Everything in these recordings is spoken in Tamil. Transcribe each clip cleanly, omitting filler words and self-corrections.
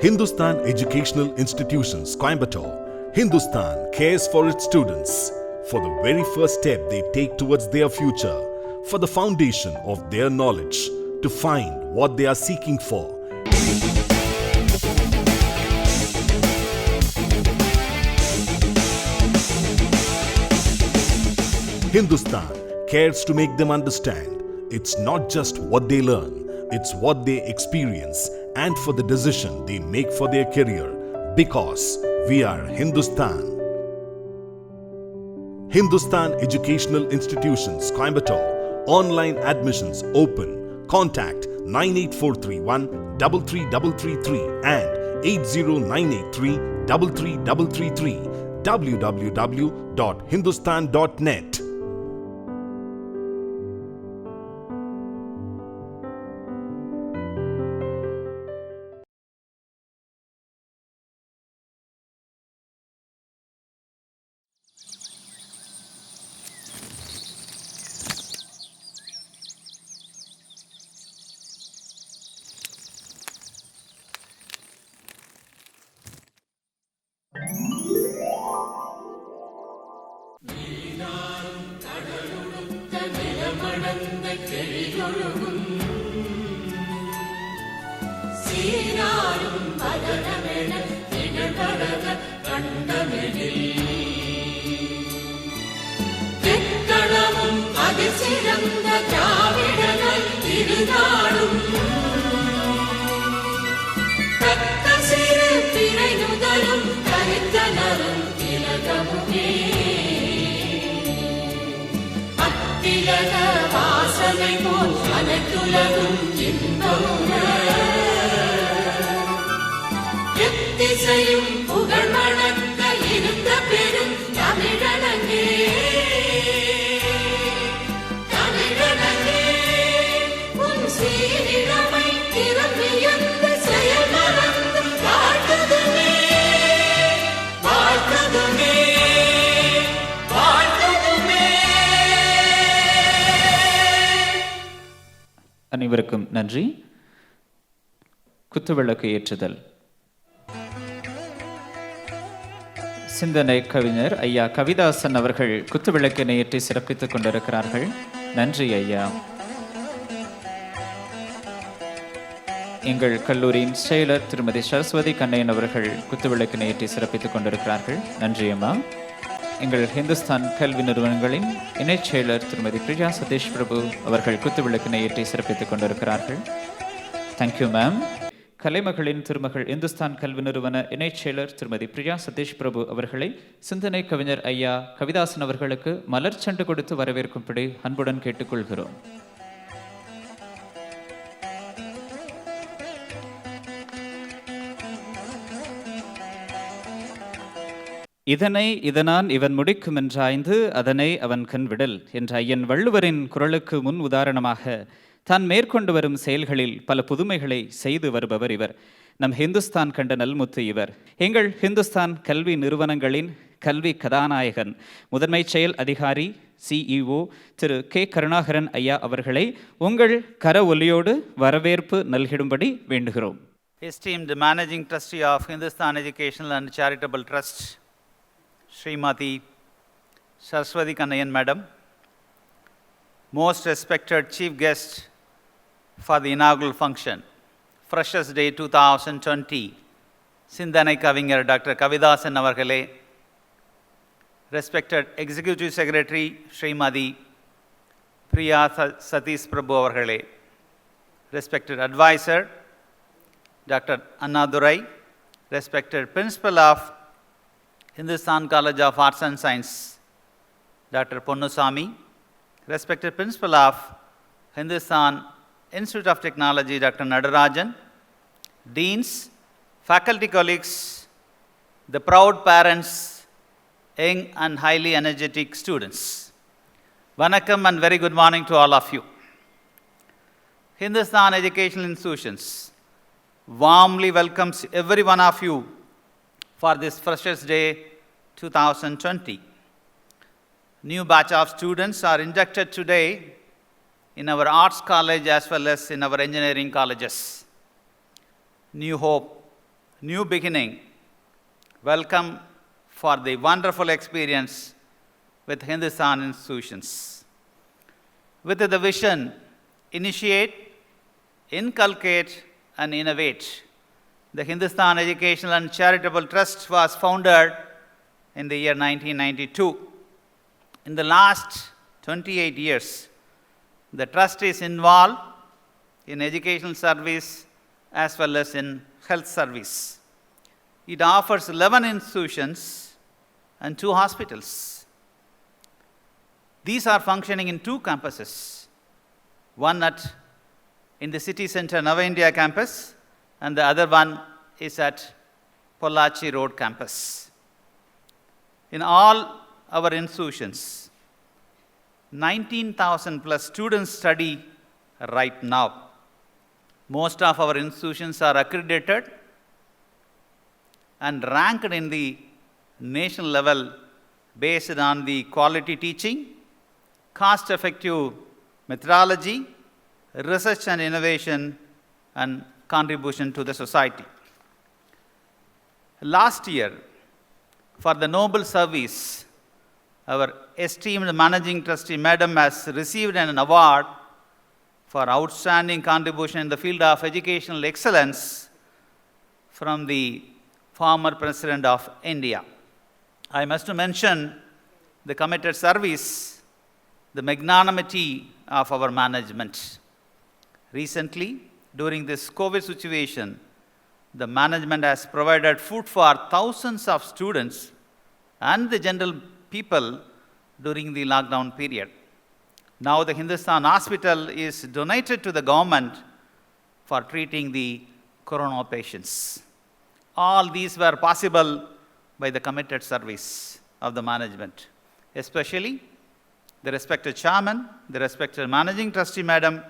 Hindustan Educational Institutions, Coimbatore. Hindustan cares for its students. For the very first step they take towards their future, for the foundation of their knowledge, to find what they are seeking for. Hindustan cares to make them understand it's not just what they learn, it's what they experience and for the decision they make for their career, because we are Hindustan. Hindustan Educational Institutions, Coimbatore. Online admissions open. Contact 98431 33333 and 80983 33333. www.hindustan.net. அனைவருக்கும் நன்றி. குத்துவிளக்கு ஏற்றுதல். சிந்தனை கவிஞர் ஐயா கவிதாசன் அவர்கள் குத்துவிளக்கினை ஏற்றி சிறப்பித்துக் கொண்டிருக்கிறார்கள். நன்றி ஐயா. எங்கள் கல்லூரியின் செயலர் திருமதி சரஸ்வதி கண்ணையன் அவர்கள் குத்துவிளக்கினை ஏற்றி சிறப்பித்துக் கொண்டிருக்கிறார்கள். நன்றி அம்மா. எங்கள் ஹிந்துஸ்தான் கல்வி நிறுவனங்களின் இணைச் செயலர் திருமதி பிரியா சதீஷ் பிரபு அவர்கள் குத்துவிளக்கினை ஏற்றி சிறப்பித்துக் கொண்டிருக்கிறார்கள். Thank you ma'am. கலைமகளின் திருமகள் இந்துஸ்தான் கல்வி நிறுவன இணைச் செயலர் திருமதி பிரியா சதீஷ் பிரபு அவர்களை சிந்தனை கவிஞர் ஐயா கவிதாசன் அவர்களுக்கு மலர் செண்டு கொடுத்து வரவேற்கும்படி அன்புடன் கேட்டுக்கொள்கிறோம். இதனை இதனான் இவன் முடிக்கும் என்றாய்ந்து அதனை அவன் கண் விடல் என்ற ஐயன் வள்ளுவரின் குரலுக்கு முன் உதாரணமாக தான் மேற்கொண்டு வரும் செயல்களில் பல புதுமைகளை செய்து வருபவர் இவர். நம் ஹிந்துஸ்தான் கண்ட நல்முத்து இவர். எங்கள் ஹிந்துஸ்தான் கல்வி நிறுவனங்களின் கல்வி கதாநாயகன் முதன்மை செயல் அதிகாரி CEO திரு கே கருணாகரன் ஐயா அவர்களை உங்கள் கர ஒலியோடு வரவேற்பு நல்கிடும்படி வேண்டுகிறோம். Esteemed Managing Trustee of Hindustan Educational and Charitable Trust, Srimati Saraswati Kannayan Madam, most respected Chief Guest for the inaugural function, Freshers Day 2020, Sindhanai Kaviஞர் Dr. Kavidasan Avargale, respected Executive Secretary Srimati Priya Satish Prabhu Avargale, respected Advisor Dr. Anna Durai, respected Principal of Hindustan College of Arts and Science, Dr. Ponnusamy, respected Principal of Hindustan Institute of Technology, Dr. Nadarajan, Deans, faculty colleagues, the proud parents, young and highly energetic students. Vanakkam and very good morning to all of you. Hindustan Educational Institutions warmly welcomes every one of you for this Freshers Day 2020. New batch of students are inducted today in our arts college as well as in our engineering colleges. New hope, new beginning, welcome for the wonderful experience with Hindustan institutions. With the vision, initiate, inculcate, and innovate, the Hindustan Educational and Charitable Trust was founded in the year 1992. In the last 28 years, the trust is involved in educational service as well as in health service. It offers 11 institutions and 2 hospitals. These are functioning in 2 campuses, one in the city center Nava India campus, and the other one is at Pollachi Road campus. In all our institutions, 19,000 plus students study right now. Most of our institutions are accredited and ranked in the national level based on the quality teaching, cost-effective methodology, research and innovation, and contribution to the society. Last year, for the noble service, our esteemed Managing Trustee Madam has received an award for outstanding contribution in the field of educational excellence from the former President of India. I must mention the committed service, the magnanimity of our management. Recently, during this COVID situation, the management has provided food for thousands of students and the general people during the lockdown period. Now the Hindustan Hospital is donated to the government for treating the corona patients. All these were possible by the committed service of the management, especially the respected chairman, the respected Managing Trustee Madam,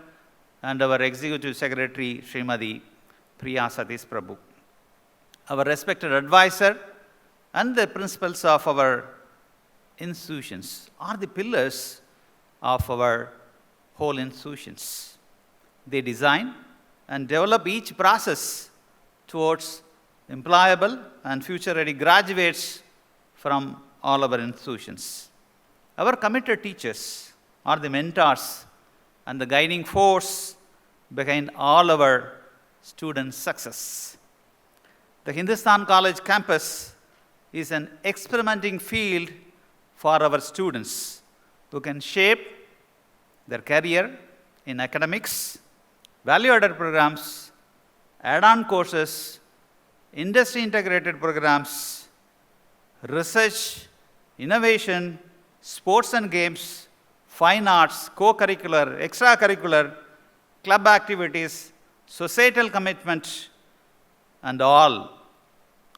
and our Executive Secretary, Srimati Priya Satish Prabhu. Our respected advisor and the principals of our institutions are the pillars of our whole institutions. They design and develop each process towards employable and future-ready graduates from all our institutions. Our committed teachers are the mentors and the guiding force behind all our students' success. The Hindustan College campus is an experimenting field for our students who can shape their career in academics, value-added programs, add-on courses, industry-integrated programs, research, innovation, sports and games, fine arts, co-curricular, extracurricular, club activities, societal commitment, and all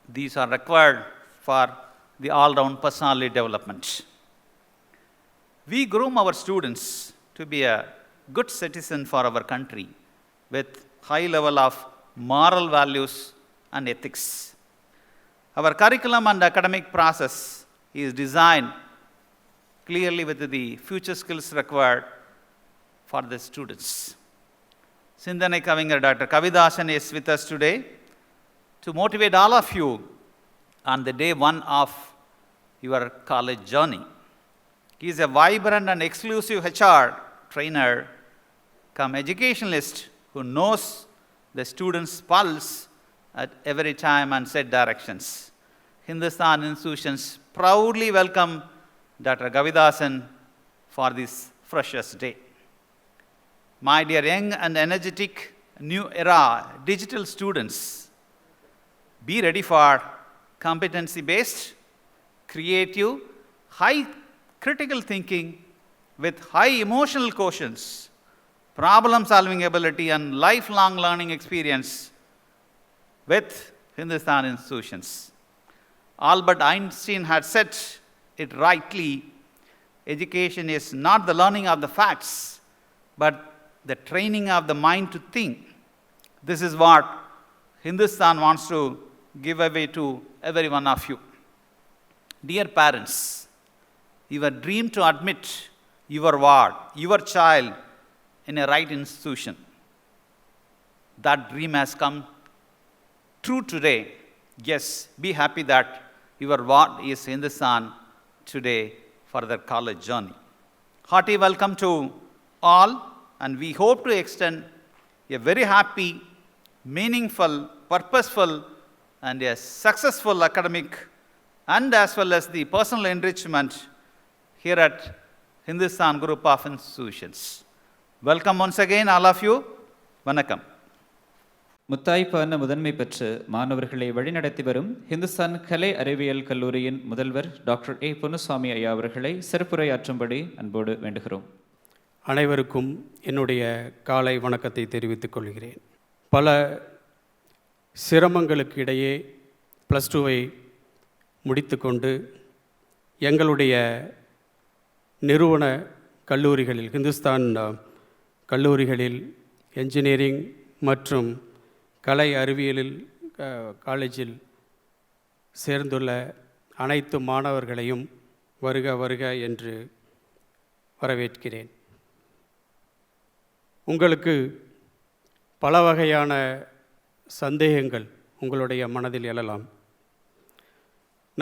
these are required for the all-round personality development. We groom our students to be a good citizen for our country with high level of moral values and ethics. Our curriculum and academic process is designed clearly with the future skills required for the students. Sindhanai Kaviஞர் Dr. Kavidasan is with us today to motivate all of you on the day 1 of your college journey. He is a vibrant and exclusive HR trainer come educationalist who knows the student's pulse at every time and set directions. Hindustan institutions proudly welcome Dr. Kavidasan for this Freshers' Day. My dear young and energetic new era digital students, be ready for competency-based, creative, high critical thinking with high emotional quotients, problem-solving ability, and lifelong learning experience with Hindustan institutions. Albert Einstein had said it rightly, education is not the learning of the facts, but the training of the mind to think. This is what Hindustan wants to give away to every one of you. Dear parents, your dream to admit your ward, your child in a right institution, that dream has come true today Yes, be happy that your ward is Hindustan today for their college journey. Hearty welcome to all, and we hope to extend a very happy, meaningful, purposeful, and a successful academic and as well as the personal enrichment here at Hindustan Group of Institutions. Welcome once again, all of you. Vanakkam. முத்தாய்ப்பான முதன்மை பெற்று மாணவர்களை வழிநடத்தி வரும் ஹிந்துஸ்தான் கலை அறிவியல் கல்லூரியின் முதல்வர் டாக்டர் ஏ பொன்னுசாமி ஐயா அவர்களை சிறப்புரையாற்றும்படி அன்போடு வேண்டுகிறோம். அனைவருக்கும் என்னுடைய காலை வணக்கத்தை தெரிவித்துக் கொள்கிறேன். பல சிரமங்களுக்கு இடையே +2 முடித்துக்கொண்டு எங்களுடைய நிறுவன கல்லூரிகளில் ஹிந்துஸ்தான் கல்லூரிகளில் என்ஜினியரிங் மற்றும் கலை அறிவியலில் காலேஜில் சேர்ந்துள்ள அனைத்து மாணவர்களையும் வருக வருக என்று வரவேற்கிறேன். உங்களுக்கு பல வகையான சந்தேகங்கள் உங்களுடைய மனதில் எழலாம்.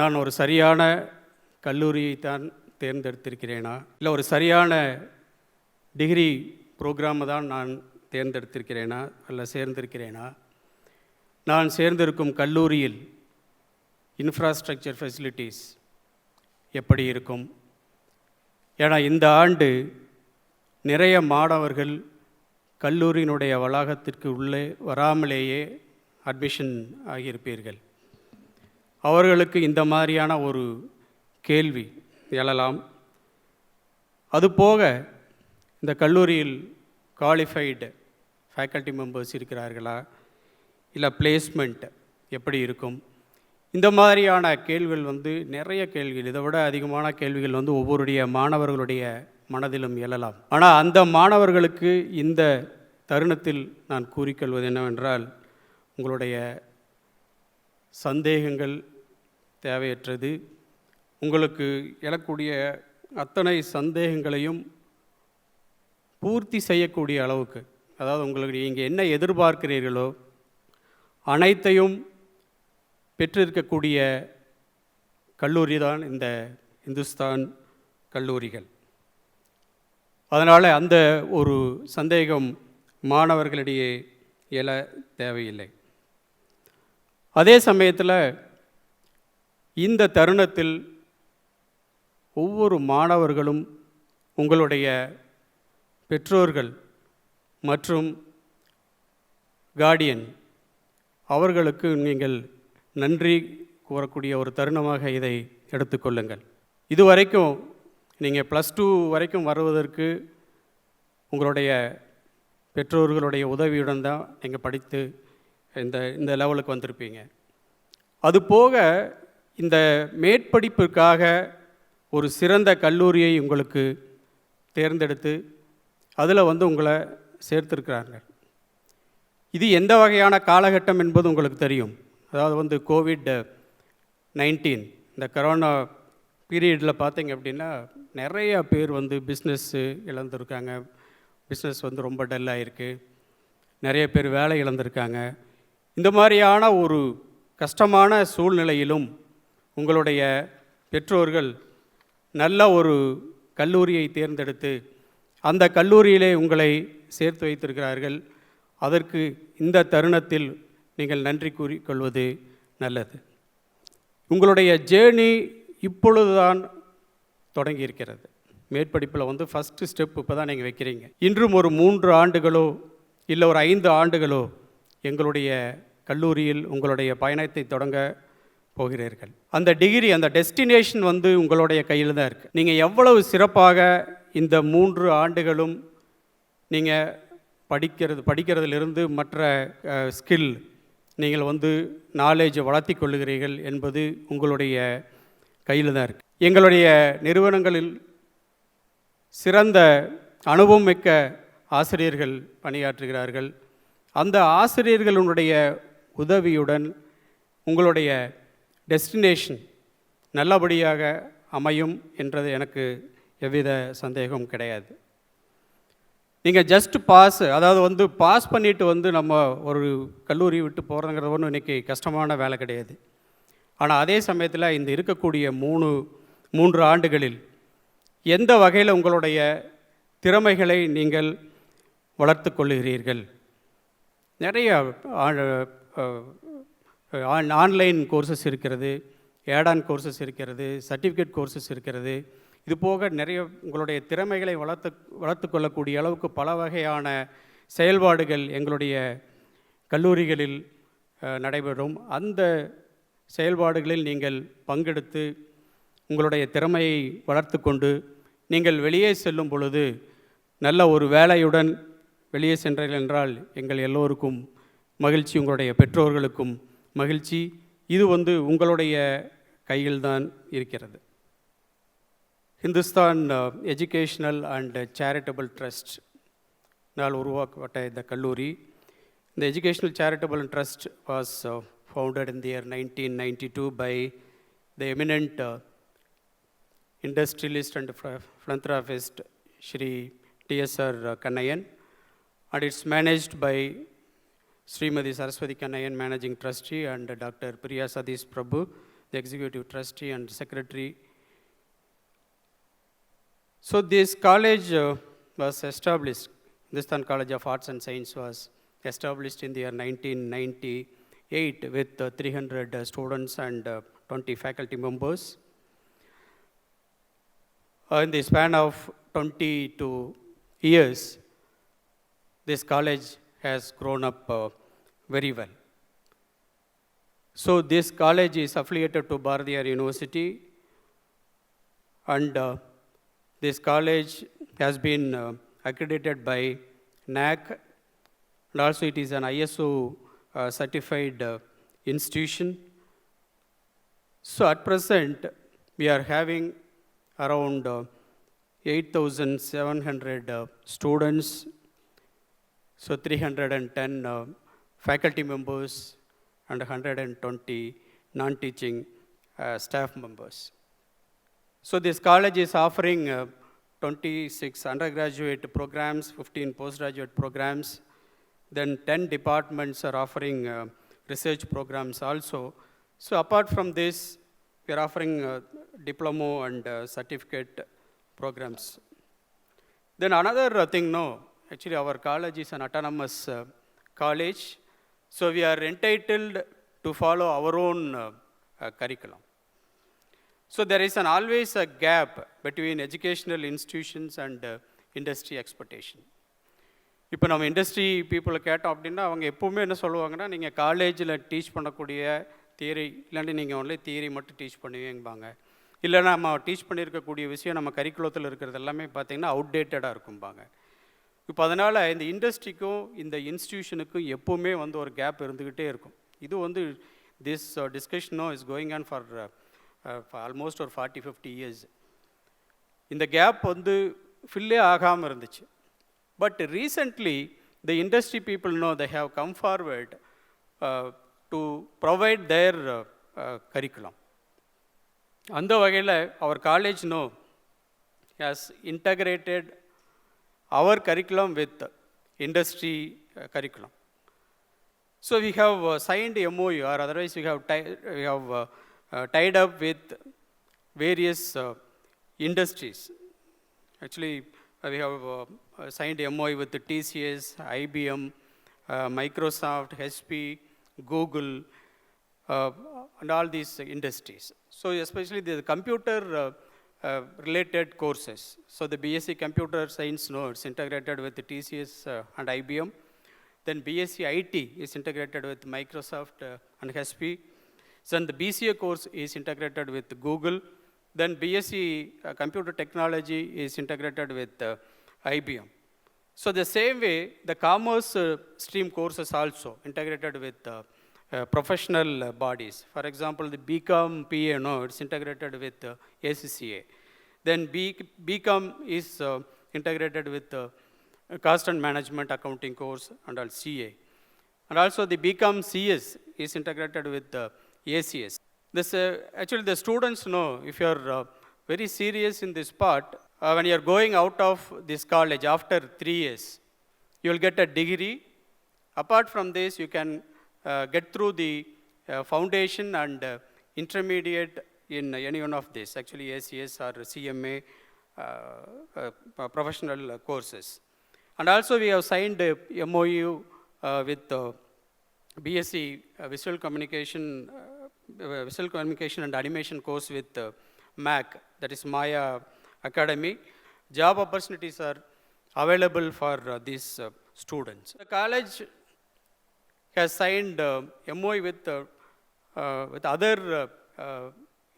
நான் ஒரு சரியான கல்லூரியை தான் தேர்ந்தெடுத்திருக்கிறேனா, இல்லை ஒரு சரியான டிகிரி ப்ரோக்ராமை தான் நான் தேர்ந்தெடுத்திருக்கிறேனா அல்ல சேர்ந்திருக்கிறேனா, நான் சேர்ந்திருக்கும் கல்லூரியில் இன்ஃப்ராஸ்ட்ரக்சர் ஃபெசிலிட்டிஸ் எப்படி இருக்கும்? ஏன்னா இந்த ஆண்டு நிறைய மாணவர்கள் கல்லூரியினுடைய வளாகத்திற்கு உள்ளே வராமலேயே அட்மிஷன் ஆகியிருப்பீர்கள். அவர்களுக்கு இந்த மாதிரியான ஒரு கேள்வி எழலாம். அதுபோக இந்த கல்லூரியில் குவாலிஃபைடு ஃபேக்கல்ட்டி மெம்பர்ஸ் இருக்கிறார்களா, இல்லை பிளேஸ்மெண்ட் எப்படி இருக்கும்? இந்த மாதிரியான கேள்விகள் நிறைய கேள்விகள், இதை விட அதிகமான கேள்விகள் ஒவ்வொருடைய மாணவர்களுடைய மனதிலும் எழலாம். ஆனால் அந்த மாணவர்களுக்கு இந்த தருணத்தில் நான் கூறிக்கொள்வது என்னவென்றால், உங்களுடைய சந்தேகங்கள் தேவையற்றது. உங்களுக்கு எழக்கூடிய அத்தனை சந்தேகங்களையும் பூர்த்தி செய்யக்கூடிய அளவுக்கு, அதாவது உங்களுக்கு நீங்கள் என்ன எதிர்பார்க்கிறீர்களோ அனைத்தையும் பெற்றிருக்கக்கூடிய கல்லூரி தான் இந்த இந்துஸ்தான் கல்லூரிகள். அதனால் அந்த ஒரு சந்தேகம் மாணவர்களிடையே எழ தேவையில்லை. அதே சமயத்தில் இந்த தருணத்தில் ஒவ்வொரு மாணவர்களும் உங்களுடைய பெற்றோர்கள் மற்றும் கார்டியன் அவர்களுக்கு நீங்கள் நன்றி கூறக்கூடிய ஒரு தருணமாக இதை எடுத்துக்கொள்ளுங்கள். இதுவரைக்கும் நீங்கள் +2 வரைக்கும் வருவதற்கு உங்களுடைய பெற்றோர்களுடைய உதவியுடன் தான் நீங்கள் படித்து இந்த லெவலுக்கு வந்திருப்பீங்க. அதுபோக இந்த மேற்படிப்புக்காக ஒரு சிறந்த கல்லூரியை உங்களுக்கு தேர்ந்தெடுத்து அதில் உங்களை சேர்த்துருக்கிறாங்க. இது எந்த வகையான காலகட்டம் என்பது உங்களுக்கு தெரியும். அதாவது COVID-19 இந்த கரோனா பீரியடில் பார்த்தீங்க அப்படின்னா நிறைய பேர் பிஸ்னஸ்ஸு இழந்திருக்காங்க. பிஸ்னஸ் ரொம்ப டல்லாக இருக்குது. நிறைய பேர் வேலை இழந்திருக்காங்க. இந்த மாதிரியான ஒரு கஷ்டமான சூழ்நிலையிலும் உங்களுடைய பெற்றோர்கள் நல்ல ஒரு கல்லூரியை தேர்ந்தெடுத்து அந்த கல்லூரியிலே உங்களை சேர்த்து வைத்திருக்கிறார்கள். அதற்கு இந்த தருணத்தில் நீங்கள் நன்றி கூறிக்கொள்வது நல்லது. உங்களுடைய ஜேர்னி இப்பொழுதுதான் தொடங்கி இருக்கிறது. மேற்படிப்பில் ஃபஸ்ட்டு ஸ்டெப் இப்போ தான் நீங்கள் வைக்கிறீங்க. இன்றும் ஒரு 3 ஆண்டுகளோ இல்லை ஒரு 5 ஆண்டுகளோ எங்களுடைய கல்லூரியில் உங்களுடைய பயணத்தை தொடங்க போகிறீர்கள். அந்த டிகிரி, அந்த டெஸ்டினேஷன் உங்களுடைய கையில் தான் இருக்குது. நீங்கள் எவ்வளவு சிறப்பாக இந்த 3 ஆண்டுகளும் நீங்கள் படிக்கிறதிலிருந்து மற்ற ஸ்கில் நீங்கள் நாலேஜை வளர்த்தி கொள்ளுகிறீர்கள் என்பது உங்களுடைய கையில் தான் இருக்குது. எங்களுடைய நிறுவனங்களில் சிறந்த அனுபவம் மிக்க ஆசிரியர்கள் பணியாற்றுகிறார்கள். அந்த ஆசிரியர்களுடைய உதவியுடன் உங்களுடைய டெஸ்டினேஷன் நல்லபடியாக அமையும் என்றது எனக்கு எவ்வித சந்தேகமும் கிடையாது. நீங்கள் ஜஸ்ட் பாஸ், அதாவது வந்து பாஸ் பண்ணிவிட்டு வந்து நம்ம ஒரு கல்லூரி விட்டு போகிறதுங்கிறது ஒன்றும் இன்றைக்கி கஷ்டமான வேலை கிடையாது. ஆனால் அதே சமயத்தில் இந்த இருக்கக்கூடிய 3 ஆண்டுகளில் எந்த வகையில் உங்களுடைய திறமைகளை நீங்கள் வளர்த்து கொள்ளுகிறீர்கள்? நிறைய ஆன்லைன் கோர்சஸ் இருக்கிறது, ஏடான் கோர்சஸ் இருக்கிறது, சர்டிஃபிகேட் கோர்சஸ் இருக்கிறது. இது போக நிறைய உங்களுடைய திறமைகளை வளர்த்து கொள்ளக்கூடிய அளவுக்கு பல வகையான செயல்பாடுகள் எங்களுடைய கல்லூரிகளில் நடைபெறும். அந்த செயல்பாடுகளில் நீங்கள் பங்கெடுத்து உங்களுடைய திறமையை வளர்த்து கொண்டு நீங்கள் வெளியே செல்லும் பொழுது நல்ல ஒரு வேலையுடன் வெளியே சென்றீர்கள் என்றால் எங்கள் எல்லோருக்கும் மகிழ்ச்சி, உங்களுடைய பெற்றோர்களுக்கும் மகிழ்ச்சி. இது வந்து உங்களுடைய கையில்தான் இருக்கிறது. Hindustan educational and charitable trust நாள் உருவாக்கப்பட்ட இந்த கல்லூரி, இந்த educational charitable trust was founded in the year 1992 by the eminent industrialist and philanthropist Shri T.S.R. Kannayan, and it's managed by Srimati Saraswati Kannayan, Managing Trustee, and Dr. Priya Satish Prabhu, the Executive Trustee and Secretary. So this college was established, Hindustan College of Arts and Science was established in the year 1998 with 300 students and 20 faculty members. In the span of 22 years, this college has grown up very well. So this college is affiliated to Bharatiyar University, and this college has been accredited by NAAC, and also it is an ISO certified institution. So at present, we are having around 8,700 students, so 310 faculty members and 120 non-teaching staff members. So this college is offering 26 undergraduate programs, 15 postgraduate programs, then 10 departments are offering research programs also. So apart from this, we are offering diploma and certificate programs. Then another thing, actually our college is an autonomous college, so we are entitled to follow our own curriculum. So there is always a gap between educational institutions and industry expectation. இப்போ நம்ம இண்டஸ்ட்ரி பீப்புளை கேட்டோம் அப்படின்னா அவங்க எப்போவுமே என்ன சொல்லுவாங்கன்னா, நீங்கள் காலேஜில் டீச் பண்ணக்கூடிய தியரி இல்லாட்டி நீங்கள் ஒன்லி தியரி மட்டும் டீச் பண்ணுவீங்கம்பாங்க. இல்லைன்னா நம்ம டீச் பண்ணியிருக்கக்கூடிய விஷயம் நம்ம கரிக்குலத்தில் இருக்கிறது எல்லாமே பார்த்திங்கன்னா அவுடேட்டடாக இருக்கும்பாங்க. இப்போ அதனால் இந்த இண்டஸ்ட்ரிக்கும் இந்த இன்ஸ்டிடியூஷனுக்கும் எப்போவுமே வந்து ஒரு கேப் இருந்துக்கிட்டே இருக்கும். இது வந்து திஸ் டிஸ்கஷனோ is going on for almost ஒரு 40-50 இயர்ஸ். இந்த கேப் வந்து ஃபில்லே ஆகாமல் இருந்துச்சு. But recently the industry people they have come forward to provide their curriculum. அந்த வகையில் our college has integrated our curriculum with industry curriculum. So we have signed MOU, or otherwise we have tied up with various industries. Actually, we have signed MOU with the TCS, IBM, Microsoft, HP, Google, and all these industries. So especially the computer related courses. So the BSc Computer Science it's integrated with the TCS and IBM. Then BSc IT is integrated with Microsoft and HP. Then the BCA course is integrated with Google. Then BSc Computer Technology is integrated with IBM. So the same way, the commerce stream courses also integrated with professional bodies. For example, the BCom PA, it's integrated with ACCA. Then BCom is integrated with Cost and Management Accounting course and all CA. And also the BCom CS is integrated with ACS. This actually the students know, if you are very serious in this part, when you are going out of this college after 3 years, you will get a degree. Apart from this, you can get through the foundation and intermediate in any one of these, actually ACS or CMA professional courses. And also we have signed a MOU with BSc Visual Communication and Animation course with MAC, that is Maya Academy. Job opportunities are available for these students. The college has signed MOU with other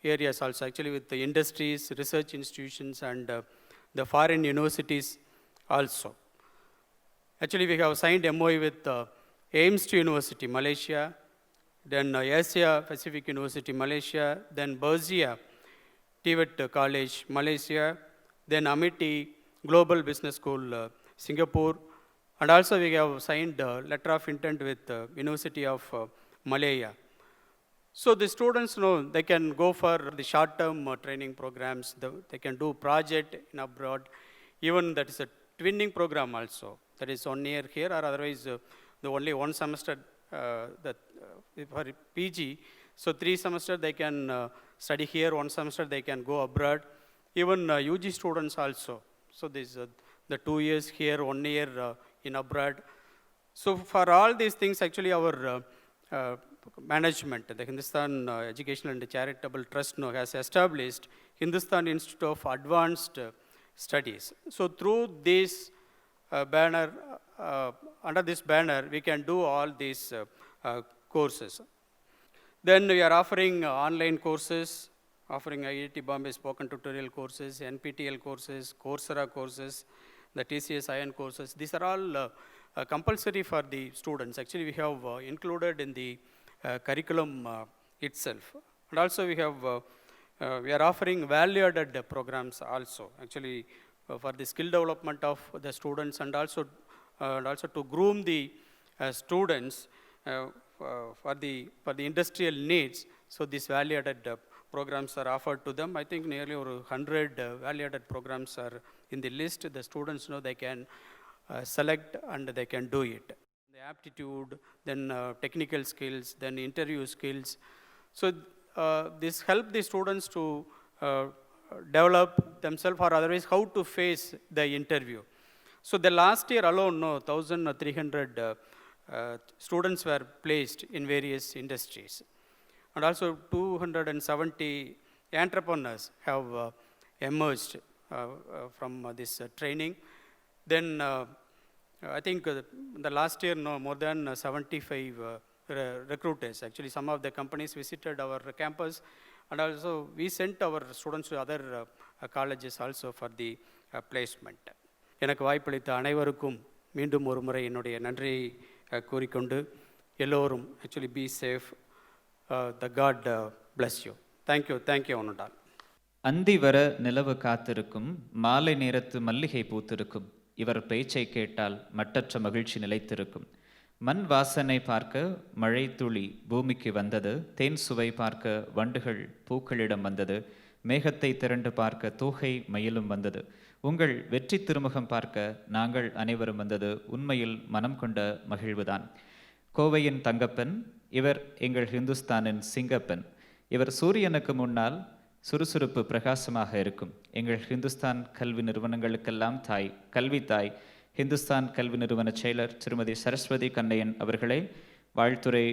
areas also, actually with the industries, research institutions, and the foreign universities also. Actually, we have signed MOU with AIMS University, Malaysia, then Asia Pacific University, Malaysia, then Berzia TVET College, Malaysia, then Amity Global Business School, Singapore, and also we have signed a letter of intent with University of Malaya. So the students know they can go for the short-term training programs, they can do project in abroad, even that is a twinning program also, that is 1 year here or otherwise the only 1 semester for PG, so 3 semesters they can study here, 1 semester they can go abroad, even UG students also. So this the 2 years here, 1 year in abroad. So for all these things, actually our management, the Hindustan Educational and Charitable Trust has established Hindustan Institute of Advanced Studies. So through this banner, under this banner, we can do all these courses. Then we are offering online courses, offering IIT Bombay spoken tutorial courses, NPTEL courses, Coursera courses, the TCS IN courses. These are all compulsory for the students. Actually, we have included in the curriculum itself. And also we are offering value-added programs also, actually for the skill development of the students and also to groom the students for the industrial needs. So these value-added programs are offered to them. I think nearly over 100 value-added programs are in the list. The students know they can select and they can do it. The aptitude, then technical skills, then interview skills. So this help the students to develop themselves or otherwise how to face the interview. So the last year alone, 1,300 students were placed in various industries. And also 270 entrepreneurs have emerged from this training. Then I think the last year, more than 75 recruiters. Actually, some of the companies visited our campus, and also we sent our students to other colleges also for the placement. எனக்கு வாய்ப்பளித்த அனைவருக்கும் மீண்டும் ஒரு முறை என்னுடைய நன்றியை கூறிக்கொண்டு எல்லோரும் actually be safe. The God bless you. Thank you one and all. அந்தி வர நிலவு காத்திருக்கும், மாலை நேரத்து மல்லிகை பூத்திருக்கும், இவர் பேச்சை கேட்டால் மட்டற்ற மகிழ்ச்சி நிலைத்திருக்கும். மண் வாசனை பார்க்க மழை துளி பூமிக்கு வந்தது, தேன் சுவை பார்க்க வண்டுகள் பூக்களிடம் வந்தது, மேகத்தை திரண்டு பார்க்க தோகை மயிலும் வந்தது, உங்கள் வெற்றி திருமுகம் பார்க்க நாங்கள் அனைவரும் வந்தது உண்மையில் மனம் கொண்ட மகிழ்வுதான். கோவையின் தங்கப்பன், இவர் எங்கள் ஹிந்துஸ்தானின் சிங்கப்பன். இவர் சூரியனுக்கு முன்னால் சுறுசுறுப்பு பிரகாசமாக இருக்கும். எங்கள் ஹிந்துஸ்தான் கல்வி நிறுவனங்களுக்கெல்லாம் தாய், கல்வி தாய், ஹிந்துஸ்தான் கல்வி நிறுவன செயலர் திருமதி சரஸ்வதி கண்ணையன் அவர்களை வாழ்த்துரை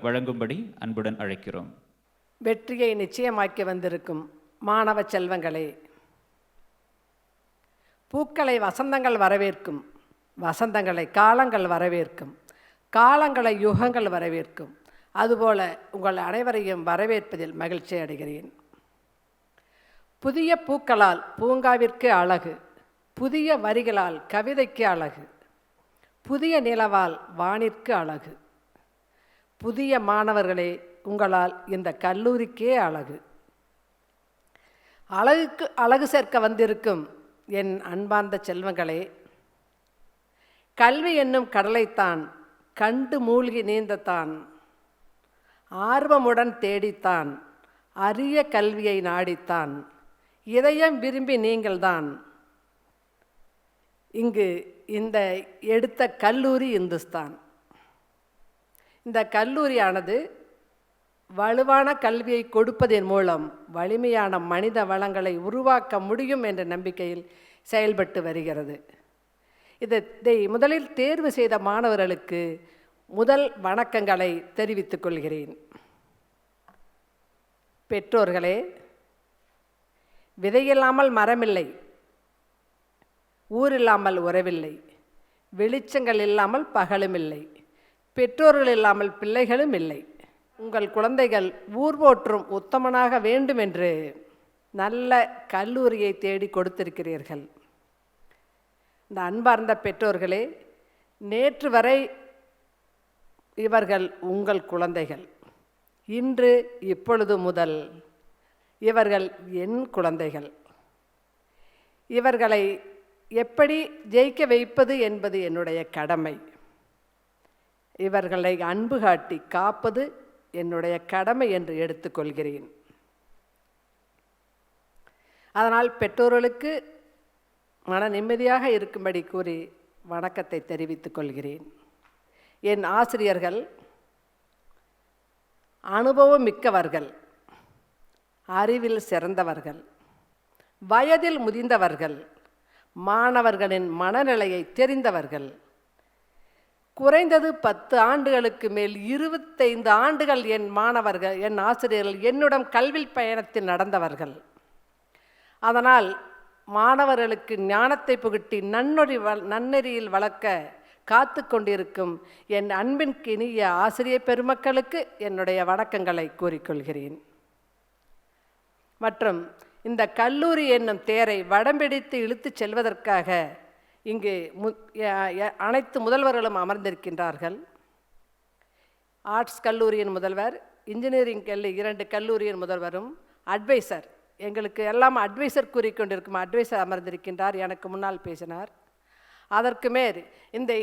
வழங்கும்படி அன்புடன் அழைக்கிறோம். வெற்றியை நிச்சயமாக்கி வந்திருக்கும் மாணவ செல்வங்களே, பூக்களை வசந்தங்கள் வரவேற்கும், வசந்தங்களை காலங்கள் வரவேற்கும், காலங்களை யுகங்கள் வரவேற்கும். அதுபோல உங்கள் அனைவரையும் வரவேற்பதில் மகிழ்ச்சி அடைகிறேன். புதிய பூக்களால் பூங்காவிற்கு அழகு, புதிய வரிகளால் கவிதைக்கு அழகு, புதிய நிலவால் வானிற்கு அழகு. புதிய மாணவர்களே, உங்களால் இந்த கல்லூரிக்கே அழகு. அழகுக்கு அழகு சேர்க்க வந்திருக்கும் என் அன்பார்ந்த செல்வங்களே, கல்வி என்னும் கடலைத்தான் கண்டு மூழ்கி நீந்தத்தான், ஆர்வமுடன் தேடித்தான், அரிய கல்வியை நாடித்தான், இதயம் விரும்பி நீங்கள்தான் இங்கு இந்த எடுத்த கல்லூரி இந்துஸ்தான். இந்த கல்லூரியானது வலுவான கல்வியை கொடுப்பதன் மூலம் வலிமையான மனித வளங்களை உருவாக்க முடியும் என்ற நம்பிக்கையில் செயல்பட்டு வருகிறது. இதை முதலில் தேர்வு செய்த மாணவர்களுக்கு முதல் வணக்கங்களை தெரிவித்துக் கொள்கிறேன். பெற்றோர்களே, விதையில்லாமல் மரமில்லை, ஊரில்லாமல் உறவில்லை, வெளிச்சங்கள் இல்லாமல் பகலும் இல்லை, பெற்றோர்கள் இல்லாமல் பிள்ளைகளும் இல்லை. உங்கள் குழந்தைகள் ஊர் போற்றும் உத்தமனாக வேண்டும் என்று நல்ல கல்லூரியை தேடி கொடுத்திருக்கிறீர்கள். இந்த அன்பார்ந்த பெற்றோர்களே, நேற்று வரை இவர்கள் உங்கள் குழந்தைகள். இன்று இப்பொழுது முதல் இவர்கள் என் குழந்தைகள். இவர்களை எப்படி ஜெயிக்க வைப்பது என்பது என்னுடைய கடமை. இவர்களை அன்பு காட்டி காப்பது என்னுடைய கடமை என்று எடுத்துக்கொள்கிறேன். அதனால் பெற்றோர்களுக்கு மன நிம்மதியாக இருக்கும்படி கூறி வணக்கத்தை தெரிவித்துக் கொள்கிறேன். என் ஆசிரியர்கள் அனுபவம் மிக்கவர்கள், அறிவில் சிறந்தவர்கள், வயதில் முதிர்ந்தவர்கள், மாணவர்களின் மனநிலையை தெரிந்தவர்கள். குறைந்தது 10 ஆண்டுகளுக்கு மேல் 25 ஆண்டுகள் என் மாணவர்கள், என் ஆசிரியர்கள் என்னுடன் கல்வி பயணத்தில் நடந்தவர்கள். அதனால் மாணவர்களுக்கு ஞானத்தை புகட்டி நன்னெறியில் வளர்க்க காத்து கொண்டிருக்கும் என் அன்பின் இனிய ஆசிரியர் பெருமக்களுக்கு என்னுடைய வணக்கங்களை கூறிக்கொள்கிறேன். மற்றும் இந்த கல்லூரி என்னும் தேரை வடம்பிடித்து இழுத்துச் செல்வதற்காக இங்கு அனைத்து முதல்வர்களும் அமர்ந்திருக்கின்றார்கள். ஆர்ட்ஸ் கல்லூரியின் முதல்வர், இன்ஜினியரிங் 2 கல்லூரியின் முதல்வரும், அட்வைசர், எங்களுக்கு எல்லாம் அட்வைசர் கூறிக்கொண்டிருக்கும் அட்வைசர் அமர்ந்திருக்கின்றார். எனக்கு முன்னால் பேசினார். அதற்கு மேல்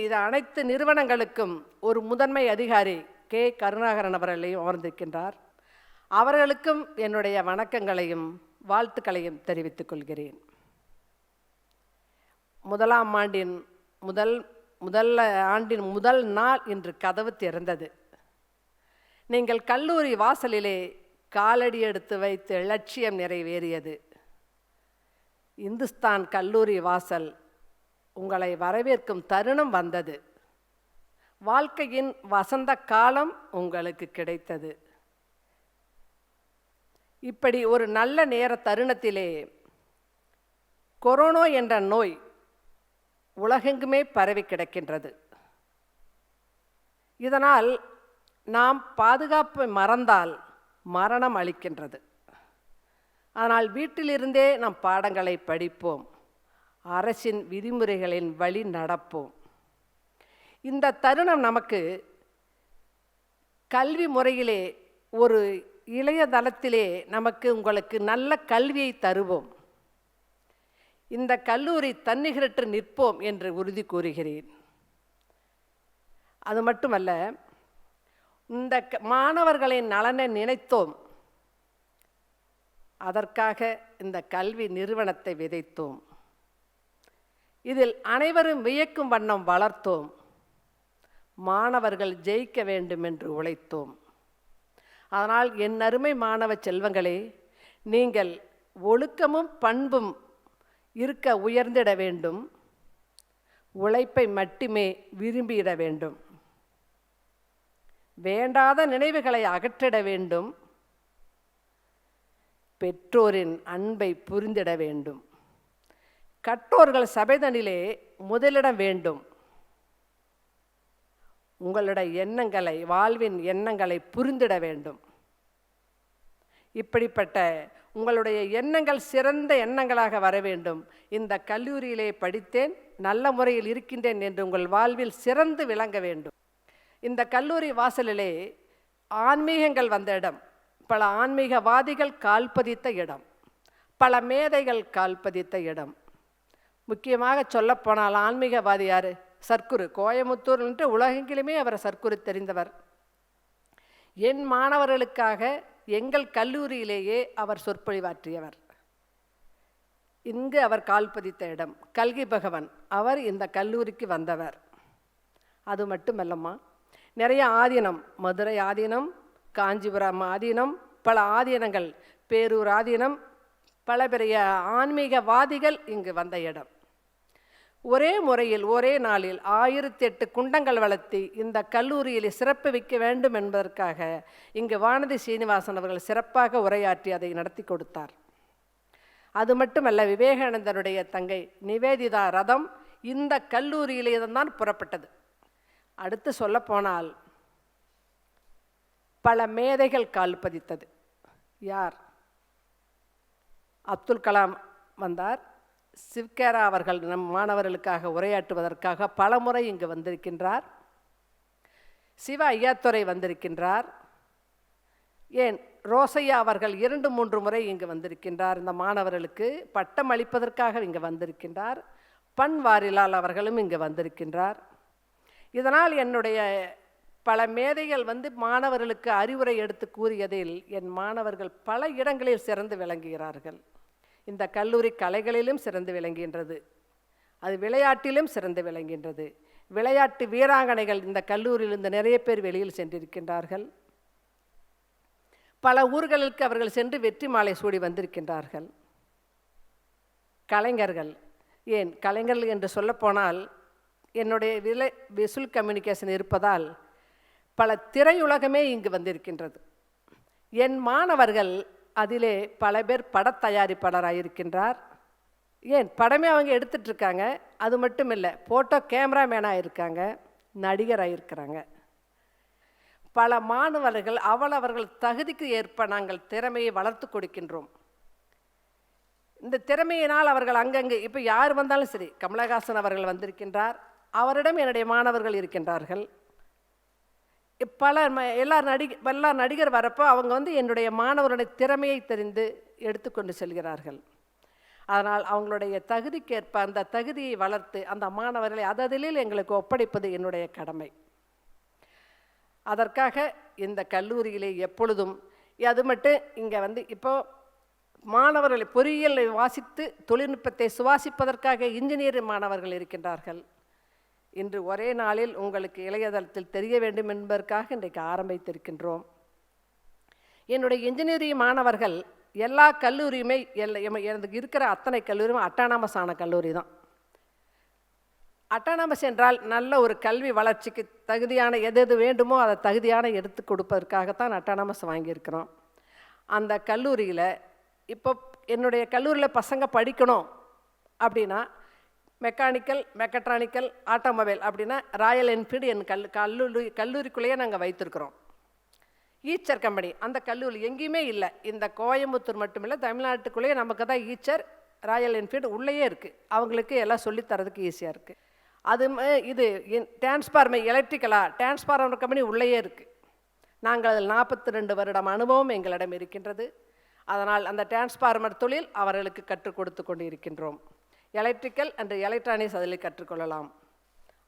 இது அனைத்து நிறுவனங்களுக்கும் ஒரு முதன்மை அதிகாரி கே. கருணாகரன் அவர்களையும் அமர்ந்திருக்கின்றார். அவர்களுக்கும் என்னுடைய வணக்கங்களையும் வாழ்த்துக்களையும் தெரிவித்துக் கொள்கிறேன். முதல் ஆண்டின் முதல் நாள் இன்று கதவு திறந்தது. நீங்கள் கல்லூரி வாசலிலே காலடி எடுத்து வைத்து லட்சியம் நிறைவேறியது. இந்துஸ்தான் கல்லூரி வாசல் உங்களை வரவேற்கும் தருணம் வந்தது. வாழ்க்கையின் வசந்த காலம் உங்களுக்கு கிடைத்தது. இப்படி ஒரு நல்ல நேர தருணத்திலே கொரோனா என்ற நோய் உலகெங்குமே பரவி கிடக்கின்றது. இதனால் நாம் பாதுகாப்பை மறந்தால் மரணம் அளிக்கின்றது. ஆனால் வீட்டிலிருந்தே நாம் பாடங்களை படிப்போம், அரசின் விதிமுறைகளின் வழி நடப்போம். இந்த தருணம் நமக்கு கல்வி முறையிலே ஒரு இளையதளத்திலே நமக்கு உங்களுக்கு நல்ல கல்வியை தருவோம். இந்த கல்லூரி தன்னிகரற்று நிற்போம் என்று உறுதி கூறுகிறேன். அது மட்டுமல்ல, இந்த மாணவர்களின் நலனை நினைத்தோம், அதற்காக இந்த கல்வி நிறுவனத்தை விதைத்தோம். இதில் அனைவரும் வியக்கும் வண்ணம் வளர்த்தோம். மாணவர்கள் ஜெயிக்க வேண்டும் என்று உழைத்தோம். அதனால் என் அருமை மாணவ செல்வங்களே, நீங்கள் ஒழுக்கமும் பண்பும் இருக்க உயர்ந்திட வேண்டும். உழைப்பை மட்டுமே விரும்பிட வேண்டும். வேண்டாத நினைவுகளை அகற்றிட வேண்டும். பெற்றோரின் அன்பை புரிந்திட வேண்டும். கற்றோர்கள் சபைதனிலே முதலிடம் வேண்டும். உங்களுடைய எண்ணங்களை, வாழ்வின் எண்ணங்களை புரிந்திட வேண்டும். இப்படிப்பட்ட உங்களுடைய எண்ணங்கள் சிறந்த எண்ணங்களாக வர வேண்டும். இந்த கல்லூரியிலே படித்தேன், நல்ல முறையில் இருக்கின்றேன் என்று உங்கள் வாழ்வில் சிறந்து விளங்க வேண்டும். இந்த கல்லூரி வாசலிலே ஆன்மீகங்கள் வந்த இடம், பல ஆன்மீகவாதிகள் கால்பதித்த இடம், பல மேதைகள் கால்பதித்த இடம். முக்கியமாக சொல்லப்போனால் ஆன்மீகவாதி யார்? சர்க்குரு. கோயமுத்தூர் என்று உலகெங்கிலுமே அவர் சர்க்குரு தெரிந்தவர். என் மாணவர்களுக்காக எங்கள் கல்லூரியிலேயே அவர் சொற்பொழிவாற்றியவர். இங்கு அவர் கால் பதித்த இடம். கல்கி பகவன் அவர் இந்த கல்லூரிக்கு வந்தவர். அது மட்டுமல்லம்மா, நிறைய ஆதீனம், மதுரை ஆதீனம், காஞ்சிபுரம் ஆதீனம், பல ஆதீனங்கள், பேரூர் ஆதீனம், பல பெரிய ஆன்மீகவாதிகள் இங்கு வந்த இடம். ஒரே முறையில் ஒரே நாளில் 1008 குண்டங்கள் வளர்த்தி இந்த கல்லூரியில் சிறப்பு வைக்க வேண்டும் என்பதற்காக இங்கு வானதி சீனிவாசன் அவர்கள் சிறப்பாக உரையாற்றி அதை நடத்தி கொடுத்தார். அது மட்டுமல்ல, விவேகானந்தருடைய தங்கை நிவேதிதா ரதம் இந்த கல்லூரியிலே தான் புறப்பட்டது. அடுத்து சொல்லப்போனால் பல மேதைகள் கால் பதித்தது. யார்? அப்துல் கலாம் வந்தார். சிவ்கேரா அவர்கள் நம் மாணவர்களுக்காக உரையாற்றுவதற்காக பல முறை இங்கு வந்திருக்கின்றார். சிவா ஐயாத்துரை வந்திருக்கின்றார். ஏன் ரோசையா அவர்கள் 2-3 முறை இங்கு வந்திருக்கின்றார். இந்த மாணவர்களுக்கு பட்டம் அளிப்பதற்காக இங்கு வந்திருக்கின்றார். பன்வாரிலால் அவர்களும் இங்கு வந்திருக்கின்றார். இதனால் என்னுடைய பல மேதைகள் மாணவர்களுக்கு அறிவுரை எடுத்து கூறியதில் என் மாணவர்கள் பல இடங்களில் சிறந்து விளங்குகிறார்கள். இந்த கல்லூரி கலைகளிலும் சிறந்து விளங்குகின்றது, அது விளையாட்டிலும் சிறந்து விளங்குகின்றது. விளையாட்டு வீராங்கனைகள் இந்த கல்லூரியிலிருந்து நிறைய பேர் வெளியில் சென்றிருக்கின்றார்கள். பல ஊர்களுக்கு அவர்கள் சென்று வெற்றி மாலை சூடி வந்திருக்கின்றார்கள். கலைஞர்கள், ஏன் கலைஞர்கள் என்று சொல்லப்போனால் என்னுடைய விசுவல் கம்யூனிகேஷன் இருப்பதால் பல திரையுலகமே இங்கு வந்திருக்கின்றது. என் மாணவர்கள் அதிலே பல பேர் படத்தயாரிப்பாளராக இருக்கின்றார். ஏன் படமே அவங்க எடுத்துட்ருக்காங்க. அது மட்டும் இல்லை, ஃபோட்டோ கேமராமேனாக இருக்காங்க, நடிகராக இருக்கிறாங்க. பல மாணவர்கள் அவர்கள் தகுதிக்கு ஏற்ப நாங்கள் திறமையை வளர்த்து கொடுக்கின்றோம். இந்த திறமையினால் அவர்கள் அங்கங்கே இப்போ யார் வந்தாலும் சரி, கமலஹாசன் அவர்கள் வந்திருக்கின்றார், அவரிடம் என்னுடைய மாணவர்கள் இருக்கின்றார்கள். எல்லா நடிகர் வரப்போ அவங்க என்னுடைய மாணவருடைய திறமையை தெரிந்து எடுத்துக்கொண்டு செல்கிறார்கள். அதனால் அவங்களுடைய தகுதிக்கேற்ப அந்த தகுதியை வளர்த்து அந்த மாணவர்களை அததில் எங்களுக்கு ஒப்படைப்பது என்னுடைய கடமை. அதற்காக இந்த கல்லூரியிலே எப்பொழுதும் அது மட்டும் இங்கே இப்போ மாணவர்களை பொறியியலை வாசித்து தொழில்நுட்பத்தை சுவாசிப்பதற்காக இன்ஜினியர் மாணவர்கள் இருக்கின்றார்கள். இன்று ஒரே நாளில் உங்களுக்கு இளையதளத்தில் தெரிய வேண்டும் என்பதற்காக இன்றைக்கு ஆரம்பித்திருக்கின்றோம். என்னுடைய இன்ஜினியரிங் மாணவர்கள் எல்லா கல்லூரியுமே எனக்கு இருக்கிற அத்தனை கல்லூரியும் அட்டானமஸ் ஆன கல்லூரி தான். அட்டானமஸ் என்றால் நல்ல ஒரு கல்வி வளர்ச்சிக்கு தகுதியான எது வேண்டுமோ அதை தகுதியான எடுத்து கொடுப்பதற்காகத்தான் அட்டானமஸ் வாங்கியிருக்கிறோம். அந்த கல்லூரியில் இப்போ என்னுடைய கல்லூரியில் பசங்க படிக்கணும் அப்படின்னா மெக்கானிக்கல், மெக்கட்ரானிக்கல், ஆட்டோமொபைல் அப்படின்னா ராயல் என்ஃபீல்டு என் கல்லூரிக்குள்ளேயே நாங்கள் வைத்திருக்கிறோம். ஈச்சர் கம்பெனி அந்த கல்லூரி எங்கேயுமே இல்லை. இந்த கோயம்புத்தூர் மட்டுமில்லை, தமிழ்நாட்டுக்குள்ளேயே நமக்கு தான் ஈச்சர், ராயல் என்ஃபீல்டு உள்ளேயே இருக்குது. அவங்களுக்கு எல்லாம் சொல்லித்தரதுக்கு ஈஸியாக இருக்குது. அது இது டிரான்ஸ்ஃபார்மர் டிரான்ஸ்ஃபார்மர் கம்பெனி உள்ளேயே இருக்குது. நாங்கள் அதில் 42 வருடம் அனுபவம் எங்களிடம் இருக்கின்றது. அதனால் அந்த டிரான்ஸ்ஃபார்மர் தொழில் அவர்களுக்கு கற்றுக் கொடுத்து கொண்டு இருக்கின்றோம். எலக்ட்ரிக்கல் அண்ட் எலக்ட்ரானிக்ஸ் அதில் கற்றுக்கொள்ளலாம்.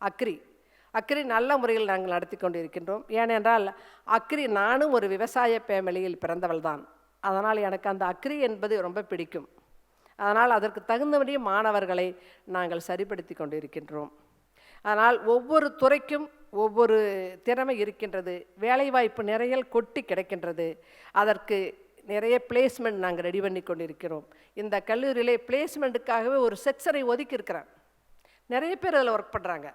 அக்ரி நல்ல முறையில் நாங்கள் நடத்தி கொண்டு இருக்கின்றோம். ஏனென்றால் நானும் ஒரு விவசாய ஃபேமிலியில் பிறந்தவள் தான். அதனால் எனக்கு அந்த அக்ரி என்பது ரொம்ப பிடிக்கும். அதனால் அதற்கு தகுந்தபடி மாணவர்களை நாங்கள் சரிப்படுத்தி கொண்டு இருக்கின்றோம். அதனால் ஒவ்வொரு துறைக்கும் ஒவ்வொரு திறமை இருக்கின்றது. வேலைவாய்ப்பு நிறைய கொட்டி கிடைக்கின்றது. அதற்கு நிறைய பிளேஸ்மெண்ட் நாங்கள் ரெடி பண்ணி கொண்டு இருக்கிறோம். இந்த கல்லூரியிலே பிளேஸ்மெண்ட்டுக்காகவே ஒரு செக்ஷனை ஒதுக்கி இருக்கிறேன். நிறைய பேர் அதில் ஒர்க் பண்ணுறாங்க.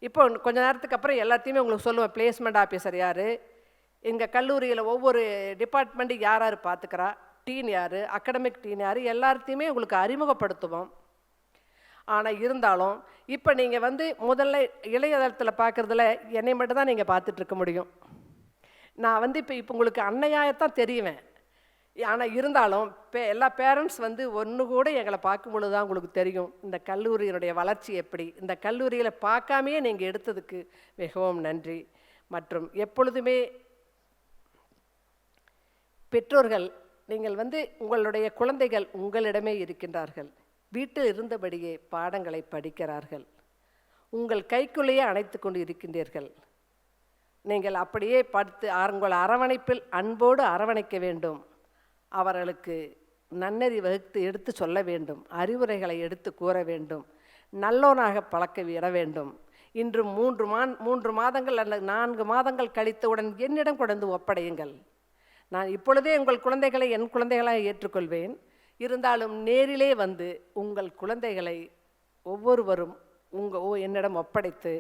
இப்போ கொஞ்ச நேரத்துக்கு அப்புறம் எல்லாத்தையுமே உங்களுக்கு சொல்லுவேன். பிளேஸ்மெண்ட் ஆஃபீஸர் யார், எங்கள் கல்லூரியில் ஒவ்வொரு டிபார்ட்மெண்ட்டுக்கு யார் யார் பார்த்துக்கிறா, டீன் யார், அகடமிக் டீன் யார், எல்லாத்தையுமே உங்களுக்கு அறிமுகப்படுத்துவோம். ஆனால் இருந்தாலும் இப்போ நீங்கள் முதல்ல இளையதளத்தில் பார்க்குறதுல என்னை மட்டும் தான் நீங்கள் பார்த்துட்ருக்க முடியும். நான் இப்போ உங்களுக்கு அன்னையாகத்தான் தெரியுவேன். ஆனால் இருந்தாலும் எல்லா பேரண்ட்ஸ் ஒன்று கூட எங்களை பார்க்கும் பொழுது தான் உங்களுக்கு தெரியும் இந்த கல்லூரியினுடைய வளர்ச்சி எப்படி. இந்த கல்லூரியில் பார்க்காமையே நீங்கள் எடுத்ததுக்கு மிகவும் நன்றி. மற்றும் எப்பொழுதுமே பெற்றோர்கள் நீங்கள் உங்களுடைய குழந்தைகள் உங்களிடமே இருக்கின்றார்கள். வீட்டில் இருந்தபடியே பாடங்களை படிக்கிறார்கள். உங்கள் கைக்குள்ளேயே அணைத்து கொண்டு இருக்கின்றீர்கள். நீங்கள் அப்படியே உங்கள் அரவணைப்பில் அன்போடு அரவணைக்க வேண்டும். அவர்களுக்கு நன்னெறி வகுத்து எடுத்து சொல்ல வேண்டும், அறிவுரைகளை எடுத்து கூற வேண்டும், நல்லோனாக பழக்க விட வேண்டும். இன்று 3 மாதங்கள் அல்லது 4 மாதங்கள் கழித்தவுடன் என்னிடம் கொண்டு ஒப்படையுங்கள். நான் இப்பொழுதே உங்கள் குழந்தைகளை என் குழந்தைகளாக ஏற்றுக்கொள்வேன். இருந்தாலும் நேரிலே வந்து உங்கள் குழந்தைகளை ஒவ்வொருவரும் என்னிடம் ஒப்படைத்து,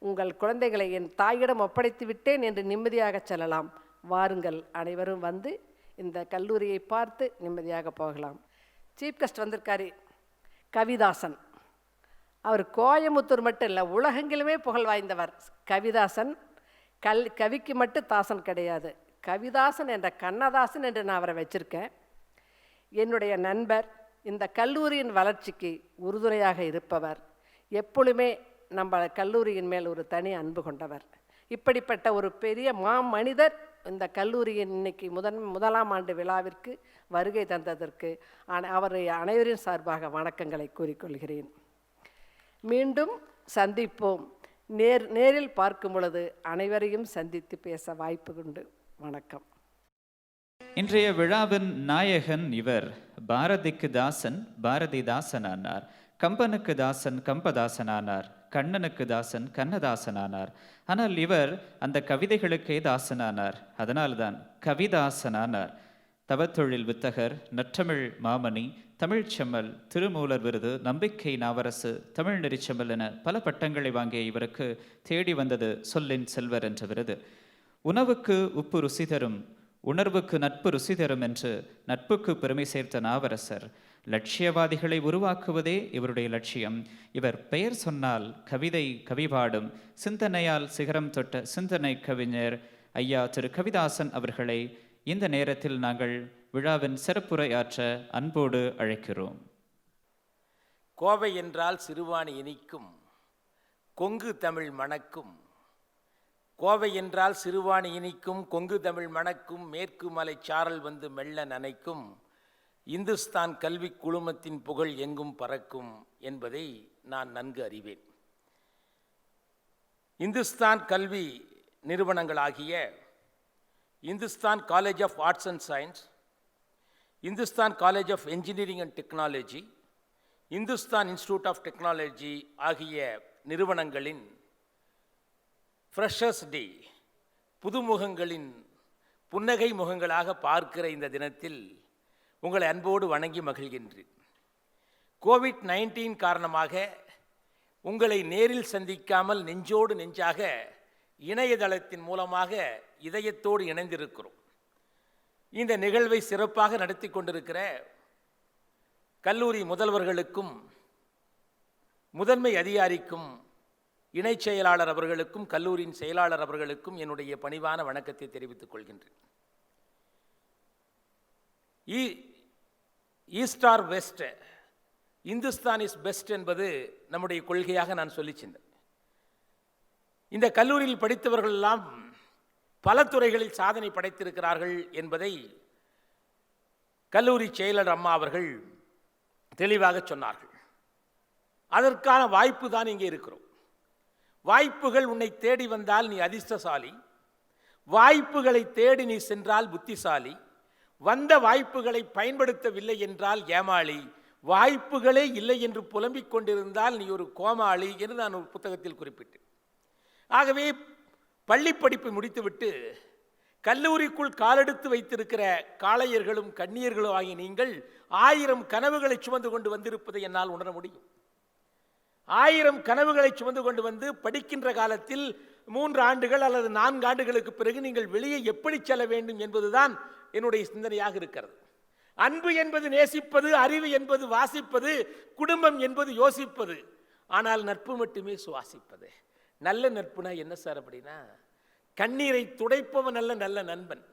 உங்கள் குழந்தைகளை என் தாயிடம் ஒப்படைத்து விட்டேன் என்று நிம்மதியாக செல்லலாம். வாருங்கள், அனைவரும் வந்து இந்த கல்லூரியை பார்த்து நிம்மதியாக போகலாம். சீஃப் கெஸ்ட் வந்திருக்காரு கவிதாசன். அவர் கோயமுத்தூர் மட்டும் இல்லை, உலகெங்கிலுமே புகழ் வாய்ந்தவர் கவிதாசன். கவிக்கு மட்டும் தாசன் கிடையாது, கவிதாசன் என்ற கண்ணதாசன் என்று நான் அவரை வச்சுருக்கேன். என்னுடைய நண்பர், இந்த கல்லூரியின் வளர்ச்சிக்கு உறுதுணையாக இருப்பவர், எப்பொழுதுமே நம்ம கல்லூரியின் மேல் ஒரு தனி அன்பு கொண்டவர். இப்படிப்பட்ட ஒரு பெரிய மனிதர் இந்த கல்லூரியின் இன்னைக்கு முதலாம் ஆண்டு விழாவிற்கு வருகை தந்ததற்கு அவரை அனைவரின் சார்பாக வணக்கங்களை கூறிக்கொள்கிறேன். மீண்டும் சந்திப்போம். நேரில் பார்க்கும் பொழுது அனைவரையும் சந்தித்து பேச வாய்ப்பு உண்டு. வணக்கம். இன்றைய விழாவின் நாயகன் இவர். பாரதிக்கு தாசன் பாரதிதாசனானார், கம்பனுக்கு தாசன் கம்பதாசனானார், கண்ணனுக்கு தாசன் கண்ணதாசனானார். ஆனால் இவர் அந்த கவிதைகளுக்கே தாசனானார். அதனால்தான் கவிதாசனானார். தவத்தொழில் வித்தகர், நற்றமிழ் மாமணி, தமிழ்ச் செம்மல், திருமூலர் விருது, நம்பிக்கை நாவரசு, தமிழ் நெறிச்செம்மல் என பல பட்டங்களை வாங்கிய இவருக்கு தேடி வந்தது சொல்லின் செல்வர் என்ற விருது. உணவுக்கு உப்பு ருசி தரும், உணர்வுக்கு நட்பு ருசி தரும் என்று நட்புக்கு பெருமை சேர்த்த நாவரசர். லட்சியவாதிகளை உருவாக்குவதே இவருடைய லட்சியம். இவர் பெயர் சொன்னால் கவிதை கவிபாடும், சிந்தனையால் சிகரம் தொட்ட சிந்தனை கவிஞர் ஐயா திரு கவிதாசன் அவர்களை இந்த நேரத்தில் நாங்கள் விழாவின் சிறப்புரையாற்ற அன்போடு அழைக்கிறோம். கோவை என்றால் சிறுவாணி இனிக்கும், கொங்கு தமிழ் மணக்கும். கோவை என்றால் சிறுவாணி இனிக்கும், கொங்கு தமிழ் மணக்கும், மேற்கு மலை சாரல் வந்து மெல்ல நனைக்கும், இந்துஸ்தான் கல்வி குழுமத்தின் புகழ் எங்கும் பறக்கும் என்பதை நான் நன்கு அறிவேன். இந்துஸ்தான் கல்வி நிறுவனங்களாகிய Hindustan college of arts and science, Hindustan college of engineering and technology, Hindustan institute of technology ஆகிய நிறுவனங்களின் ஃப்ரெஷர்ஸ் டே, புதுமுகங்களின் புன்னகை முகங்களாக பார்க்கிற இந்த தினத்தில் உங்களை அன்போடு வணங்கி மகிழ்கின்றேன். கோவிட்-19 காரணமாக உங்களை நேரில் சந்திக்காமல் நெஞ்சோடு நெஞ்சாக இணையதளத்தின் மூலமாக இதயத்தோடு இணைந்திருக்கிறோம். இந்த நிகழ்வை சிறப்பாக நடத்தி கொண்டிருக்கிற கல்லூரி முதல்வர்களுக்கும் முதன்மை அதிகாரிக்கும் இணைச் செயலாளர் அவர்களுக்கும் கல்லூரியின் செயலாளர் அவர்களுக்கும் என்னுடைய பணிவான வணக்கத்தை தெரிவித்துக் கொள்கின்றேன். East or west, Hindustan is best என்பது நம்முடைய கொள்கையாக நான் சொல்லி சென்றேன். இந்த கல்லூரியில் படித்தவர்கள் எல்லாம் பல துறைகளில் சாதனை படைத்திருக்கிறார்கள் என்பதை கல்லூரி செயலர் அம்மா அவர்கள் தெளிவாக சொன்னார்கள். அதற்கான வாய்ப்பு தான் இங்கே இருக்கிறோம். வாய்ப்புகள் உன்னை தேடி வந்தால் நீ அதிர்ஷ்டசாலி, வாய்ப்புகளை தேடி நீ சென்றால் புத்திசாலி, வந்த வாய்ப்புகளை பயன்படுத்தவில்லை என்றால் ஏமாளி, வாய்ப்புகளே இல்லை என்று புலம்பிக் கொண்டிருந்தால் நீ ஒரு கோமாளி என்று நான் ஒரு புத்தகத்தில் குறிப்பிட்டேன். ஆகவே பள்ளி படிப்பை முடித்துவிட்டு கல்லூரிக்குள் காலெடுத்து வைத்திருக்கிற காளையர்களும் கண்ணியர்களும் ஆகிய நீங்கள் 1000 கனவுகளை சுமந்து கொண்டு வந்திருப்பதை என்னால் உணர முடியும். 1000 கனவுகளை சுமந்து கொண்டு வந்து படிக்கின்ற காலத்தில் 3 ஆண்டுகள் அல்லது 4 ஆண்டுகளுக்கு பிறகு நீங்கள் வெளியே எப்படி செல்ல வேண்டும் என்பதுதான் என்னுடைய சிந்தனையாக இருக்கிறது. அன்பு என்பது நேசிப்பது, அறிவு என்பது வாசிப்பது, குடும்பம் என்பது யோசிப்பது, ஆனால் நட்பு மட்டுமே சுவாசிப்பது. நல்ல நட்புனா என்ன சார் அப்படின்னா, கண்ணீரை துடைப்பவன் அல்ல நல்ல நண்பன்,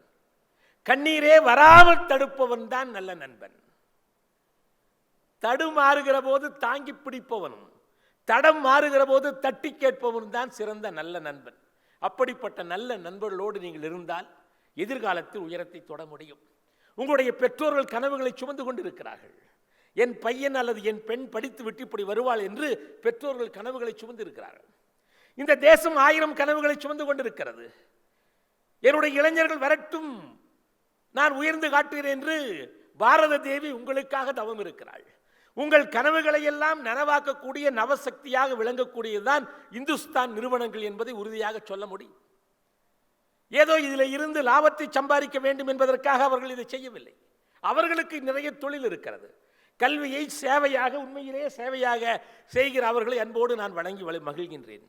கண்ணீரே வராமல் தடுப்பவன் தான் நல்ல நண்பன். தடுமாறுகிற போது தாங்கி பிடிப்பவனும் தடம் மாறுகிற போது தட்டி கேட்பவன் தான் சிறந்த நல்ல நண்பன். அப்படிப்பட்ட நல்ல நண்பர்களோடு நீங்கள் இருந்தால் எதிர்காலத்தில் உயரத்தை தொட முடியும். உங்களுடைய பெற்றோர்கள் கனவுகளை சுமந்து கொண்டிருக்கிறார்கள். என் பையன் அல்லது என் பெண் படித்து விட்டு இப்படி வருவாள் என்று பெற்றோர்கள் கனவுகளை சுமந்து இருக்கிறார்கள். இந்த தேசம் 1000 கனவுகளை சுமந்து கொண்டிருக்கிறது. என்னுடைய இளைஞர்கள் வரட்டும், நான் உயர்ந்து காட்டுகிறேன் என்று பாரத தேவி உங்களுக்காக தவம் இருக்கிறாள். உங்கள் கனவுகளை எல்லாம் நனவாக்கக்கூடிய நவசக்தியாக விளங்கக்கூடியதுதான் இந்துஸ்தான் நிறுவனங்கள் என்பதை உறுதியாக சொல்ல முடியும். ஏதோ இதில் இருந்து லாபத்தை சம்பாதிக்க வேண்டும் என்பதற்காக அவர்கள் இதை செய்யவில்லை. அவர்களுக்கு நிறைய தொழில் இருக்கிறது. கல்வியை சேவையாக, உண்மையிலேயே சேவையாக செய்கிற அவர்களை அன்போடு நான் வணங்கி மகிழ்கின்றேன்.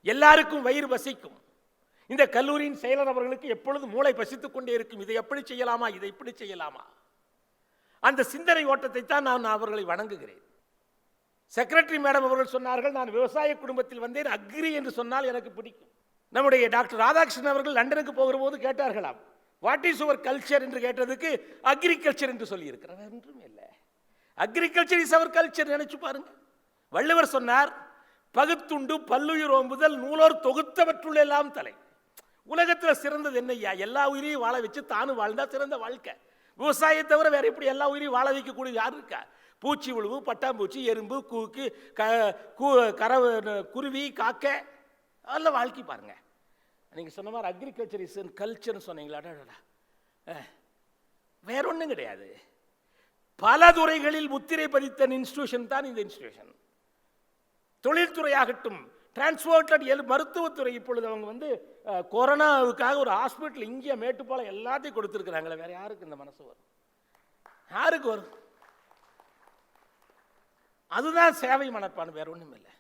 எல்லாருக்கும் வயிறு பசிக்கும். இந்த கல்லூரியின் செயலர் அவர்களுக்கு எப்பொழுது மூளை பசித்துக் கொண்டே இருக்கும். இதை எப்படி செய்யலாமா, இதை இப்படி செய்யலாமா, அந்த சிந்தனை ஓட்டத்தை தான் நான் அவர்களை வணங்குகிறேன். செக்ரட்டரி மேடம் அவர்கள் சொன்னார்கள், நான் விவசாய குடும்பத்தில் வந்தேன், அக்ரி என்று சொன்னால் எனக்கு பிடிக்கும். நம்முடைய டாக்டர் ராதாகிருஷ்ணன் அவர்கள் லண்டனுக்கு போகிற போது கேட்டார்களாம், வாட் இஸ் யுவர் கல்ச்சர் என்று கேட்டதுக்கு அக்ரிகல்ச்சர் என்று சொல்லி இருக்கிறார். என்றும் இல்லை, அக்ரிகல்ச்சர் இஸ் அவர் கல்ச்சர். நினைச்சு பாருங்க. வள்ளுவர் சொன்னார், பகுத்துண்டு பல்லுயிர் ஓம்புதல் நூலோர் தொகுத்தவற்றுள்ள எல்லாம் தலை. உலகத்தில் சிறந்தது என்னையா? எல்லா உயிரையும் வாழ வச்சு தானும் வாழ்ந்தா சிறந்த வாழ்க்கை. விவசாயத்தை தவிர வேற எப்படி எல்லா உயிரையும் வாழ வைக்கக்கூடிய யார் இருக்கா? பூச்சி உழுவு, பட்டாம்பூச்சி, எறும்பு, கூக்கு, குருவி, காக்க, அதெல்லாம் வாழ்க்கை பாருங்க. நீங்க சொன்ன மாதிரி அக்ரிகல்ச்சர் இஸ் கல்ச்சர்னு சொன்னீங்களா? வேற ஒன்றும் கிடையாது. பல துறைகளில் முத்திரை பதித்த இன்ஸ்டிடியூஷன் தான் இந்த இன்ஸ்டிடியூஷன். தொழில்துறையாகட்டும், டிரான்ஸ்போர்ட், மருத்துவத்துறை. இப்பொழுது அவங்க கொரோனாவுக்காக ஒரு ஹாஸ்பிட்டல் இங்கே மேட்டுப்பாளையம் எல்லாத்தையும் கொடுத்துருக்குறாங்களே. வேற யாருக்கு இந்த மனசு வரும்? யாருக்கு வரும்? அதுதான் சேவை மனப்பான், வேற ஒன்றும் இல்லை.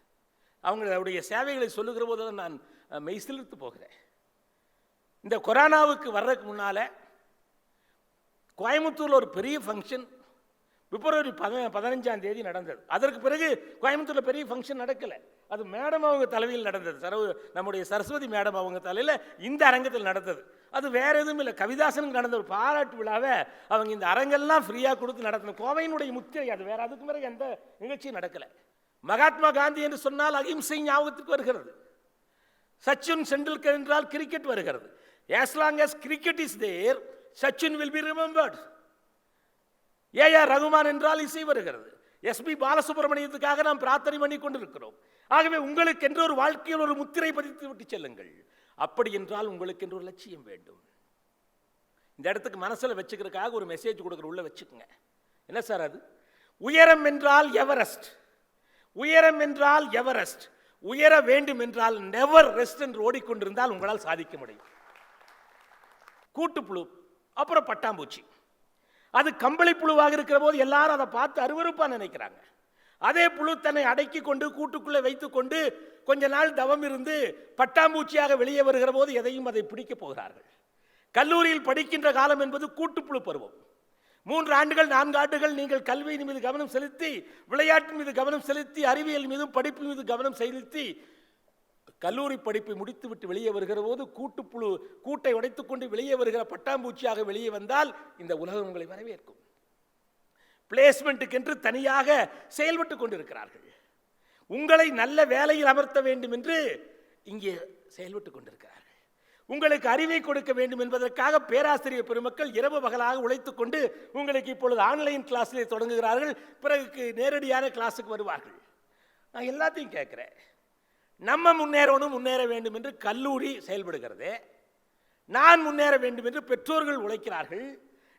அவங்களுடைய சேவைகளை சொல்லுகிற போது தான் நான் மெய்சிலிர்த்து போகிறேன். இந்த கொரோனாவுக்கு வர்றதுக்கு முன்னால கோயம்புத்தூரில் ஒரு பெரிய ஃபங்க்ஷன் பிப்ரவரி 15ஆம் தேதி நடந்தது. அதற்கு பிறகு கோயம்புத்தூரில் பெரிய ஃபங்க்ஷன் நடக்கலை. அது மேடம் அவங்க தலைமையில் நடந்தது. நம்முடைய சரஸ்வதி மேடம் அவங்க தலையில் இந்த அரங்கத்தில் நடந்தது. அது வேற எதுவும் இல்லை, கவிதாசனுக்கு நடந்த ஒரு பாராட்டு விழாவை அவங்க இந்த அரங்கெல்லாம் ஃப்ரீயாக கொடுத்து நடத்தணும். கோவையினுடைய முத்திரை அது. வேற அதுக்கு பிறகு எந்த நிகழ்ச்சியும் நடக்கலை. மகாத்மா காந்தி என்று சொன்னால் அகிம்சை ஞாபகத்துக்கு வருகிறது. சச்சின் டெண்டுல்கர் என்றால் கிரிக்கெட் வருகிறது. as long as cricket is there, Sachin will be remembered. A R Rahman என்றால் இசை வருகிறது. எஸ்பி பாலசுப்ரமணியத்துக்காக நாம் பிரார்த்தனை பண்ணி கொண்டிருக்கிறோம். ஆகவே உங்களுக்கு என்று ஒரு வாழ்க்கையில் ஒரு முத்திரை பதித்து விட்டு செல்லுங்கள். அப்படி என்றால் உங்களுக்கு என்று ஒரு லட்சியம் வேண்டும். இந்த இடத்துக்கு மனசில் வச்சுக்கிறதுக்காக ஒரு மெசேஜ் கொடுக்குற உள்ள வச்சுக்கோங்க. என்ன சார் அது? உயரம் என்றால் எவரெஸ்ட், உயரம் என்றால் எவரெஸ்ட், உயர வேண்டும் என்றால் நெவர் ரெஸ்ட் என்று ஓடிக்கொண்டிருந்தால் உங்களால் சாதிக்க முடியும். கூட்டுப்புழு, அப்புறம் பட்டாம்பூச்சி. அது கம்பளி புழுவாக இருக்கிற போது எல்லாரும் அதை பார்த்து அருவருப்பா நினைக்கிறாங்க. அதே புழு தன்னை அடக்கி கொண்டு கூட்டுக்குள்ளே வைத்துக் கொண்டு கொஞ்ச நாள் தவம் இருந்து பட்டாம்பூச்சியாக வெளியே வருகிற போது எதையும் அதை பிடிக்க போகிறார்கள். கல்லூரியில் படிக்கின்ற காலம் என்பது கூட்டுப்புழு பருவம். 3 ஆண்டுகள் 4 ஆண்டுகள் நீங்கள் கல்வியின் மீது கவனம் செலுத்தி, விளையாட்டின் மீது கவனம் செலுத்தி, அறிவியல் மீதும் படிப்பு மீது கவனம் செலுத்தி கல்லூரி படிப்பை முடித்துவிட்டு வெளியே வருகிற போது கூட்டுப்புழு கூட்டை உடைத்துக் கொண்டு வெளியே வருகிற பட்டாம்பூச்சியாக வெளியே வந்தால் இந்த உலகம் உங்களை வரவேற்கும். பிளேஸ்மெண்ட்டுக்கு என்று தனியாக செயல்பட்டு கொண்டிருக்கிறார்கள். உங்களை நல்ல வேலையில் அமர்த்த வேண்டும் என்று இங்கே செயல்பட்டு கொண்டிருக்கிறார்கள். உங்களுக்கு அறிவை கொடுக்க வேண்டும் என்பதற்காக பேராசிரியர் பெருமக்கள் இரவு பகலாக உழைத்துக் கொண்டு உங்களுக்கு இப்பொழுது ஆன்லைன் கிளாஸிலே தொடங்குகிறார்கள். பிறகு நேரடியான கிளாஸுக்கு வருவார்கள். நான் எல்லாத்தையும் கேட்கிறேன். நம்ம முன்னேற வேண்டும் என்று கல்லூரி செயல்படுகிறது. நான் முன்னேற வேண்டும் என்று பெற்றோர்கள் உழைக்கிறார்கள்.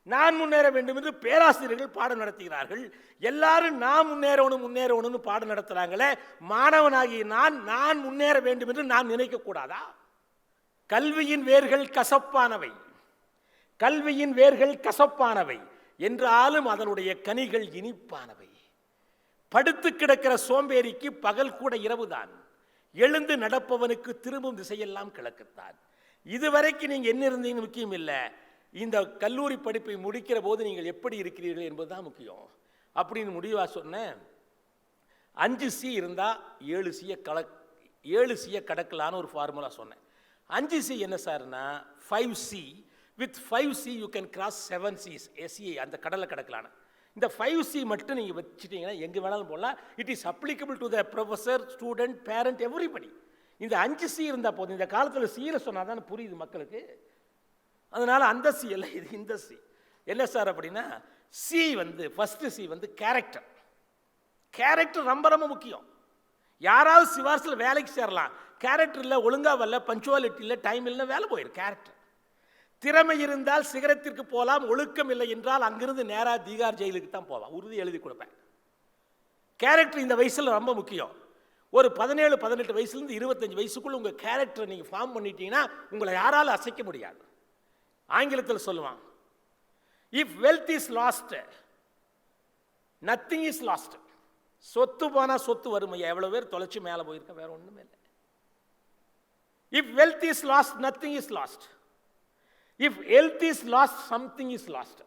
நான் முன்னேற வேண்டும் என்று பேராசிரியர்கள் பாடம் நடத்துகிறார்கள். எல்லாரும் நான் முன்னேறணும்னு பாடம் நடத்துறாங்களே. மாணவனாகிய நான் முன்னேற வேண்டும் என்று நான் நினைக்க கூடாதா? கல்வியின் வேர்கள் கசப்பானவை, கல்வியின் வேர்கள் கசப்பானவை என்றாலும் அதனுடைய கனிகள் இனிப்பானவை. படுத்து கிடக்கிற சோம்பேறிக்கு பகல் கூட இரவுதான், எழுந்து நடப்பவனுக்கு திரும்பும் திசையெல்லாம் கிழக்குத்தான். இதுவரைக்கும் நீங்கள் என்ன இருந்தீங்கன்னு முக்கியம் இல்லை, இந்த கல்லூரி படிப்பை முடிக்கிற போது நீங்கள் எப்படி இருக்கிறீர்கள் என்பதுதான் முக்கியம் அப்படின்னு முடிவா சொன்னேன். 5C இருந்தால் 7C கடக்கலான்னு ஒரு ஃபார்முலா சொன்னேன். 5C என்ன சார்னா 5C. With 5C you can cross 7Cs. SE அந்த கடலை கடக்கலான்னு. இந்த 5C மட்டும் நீங்கள் வச்சுட்டீங்கன்னா எங்கே வேணாலும் போகலாம். It is applicable to the professor, student, parent, everybody. இந்த 5C இருந்தால் போதும். இந்த காலத்தில் சீரை சொன்னால் தான் புரியுது மக்களுக்கு. அதனால் அந்த சி இல்லை, இது இந்த சி. என்ன சார் அப்படின்னா C first C character. Character ரொம்ப ரொம்ப முக்கியம். யாராவது சிவாரசில் வேலைக்கு சேரலாம், கேரக்டர் இல்லை, ஒழுங்காக வரல, பஞ்சுவாலிட்டி இல்லை, டைம் இல்லைன்னா வேலை போயிடும். கேரக்டர் திறமை இருந்தால் சிகரத்திற்கு போகலாம், ஒழுக்கம் இல்லை என்றால் அங்கிருந்து நேராக தீகார் ஜெயிலுக்கு தான் போவான். உறுதி எழுதி கொடுப்பேன். கேரக்டர் இந்த வயசில் ரொம்ப முக்கியம். ஒரு 17-18 வயசுலேருந்து 25 வயசுக்குள்ள உங்கள் கேரக்டரை நீங்கள் ஃபார்ம் பண்ணிட்டீங்கன்னா உங்களை யாராலும் அசைக்க முடியாது. ஆங்கிலத்தில் சொல்லுவான், if wealth is last nothing is last. சொத்து போனால் சொத்து வறுமையா, எவ்வளோ பேர் தொலைச்சி மேலே போயிருக்க, வேற ஒன்றுமே இல்லை. If wealth is last nothing is last. If health is last something is last.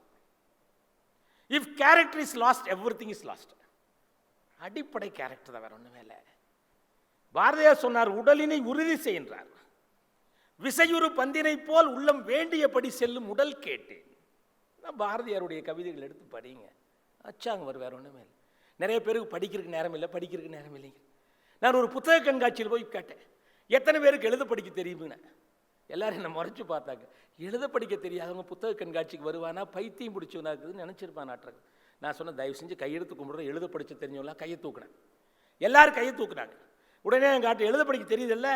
If character is last everything is last. அடிப்படை கேரக்டர் தான், வேற ஒன்றுமே இல்லை. பாரதியார் சொன்னார், உடலினை உறுதி செய்கின்றார், விசையுறு பந்தினை போல் உள்ளம் வேண்டியபடி செல்லும் உடல் கேட்டேன். பாரதியாருடைய கவிதைகள் எடுத்து படிங்க, அச்சாங்க வரும், வேற ஒன்றுமே இல்லை. நிறைய பேருக்கு படிக்கிறதுக்கு நேரம் இல்லை, படிக்கிறதுக்கு நேரம் இல்லைங்க. நான் ஒரு புத்தக கண்காட்சியில் போய் கேட்டேன், எத்தனை பேருக்கு எழுத படிக்க தெரியுமுன்னு. எல்லாரும் என்னை முறைச்சு பார்த்தாங்க. எழுத படிக்க தெரியாதவங்க புத்தக கண்காட்சிக்கு வருவானா, பைத்தியம் பிடிச்சவனாக்குதுன்னு நினச்சிருப்பான் நாட்டுறது. நான் சொன்ன, தயவு செஞ்சு கையெழுத்து கும்பிட்ற எழுத படித்து தெரிஞ்சவங்களாம் கையை தூக்குனேன். எல்லாரும் கையை தூக்குனாங்க. உடனே என் காட்டு எழுத படிக்க தெரியுதில்ல,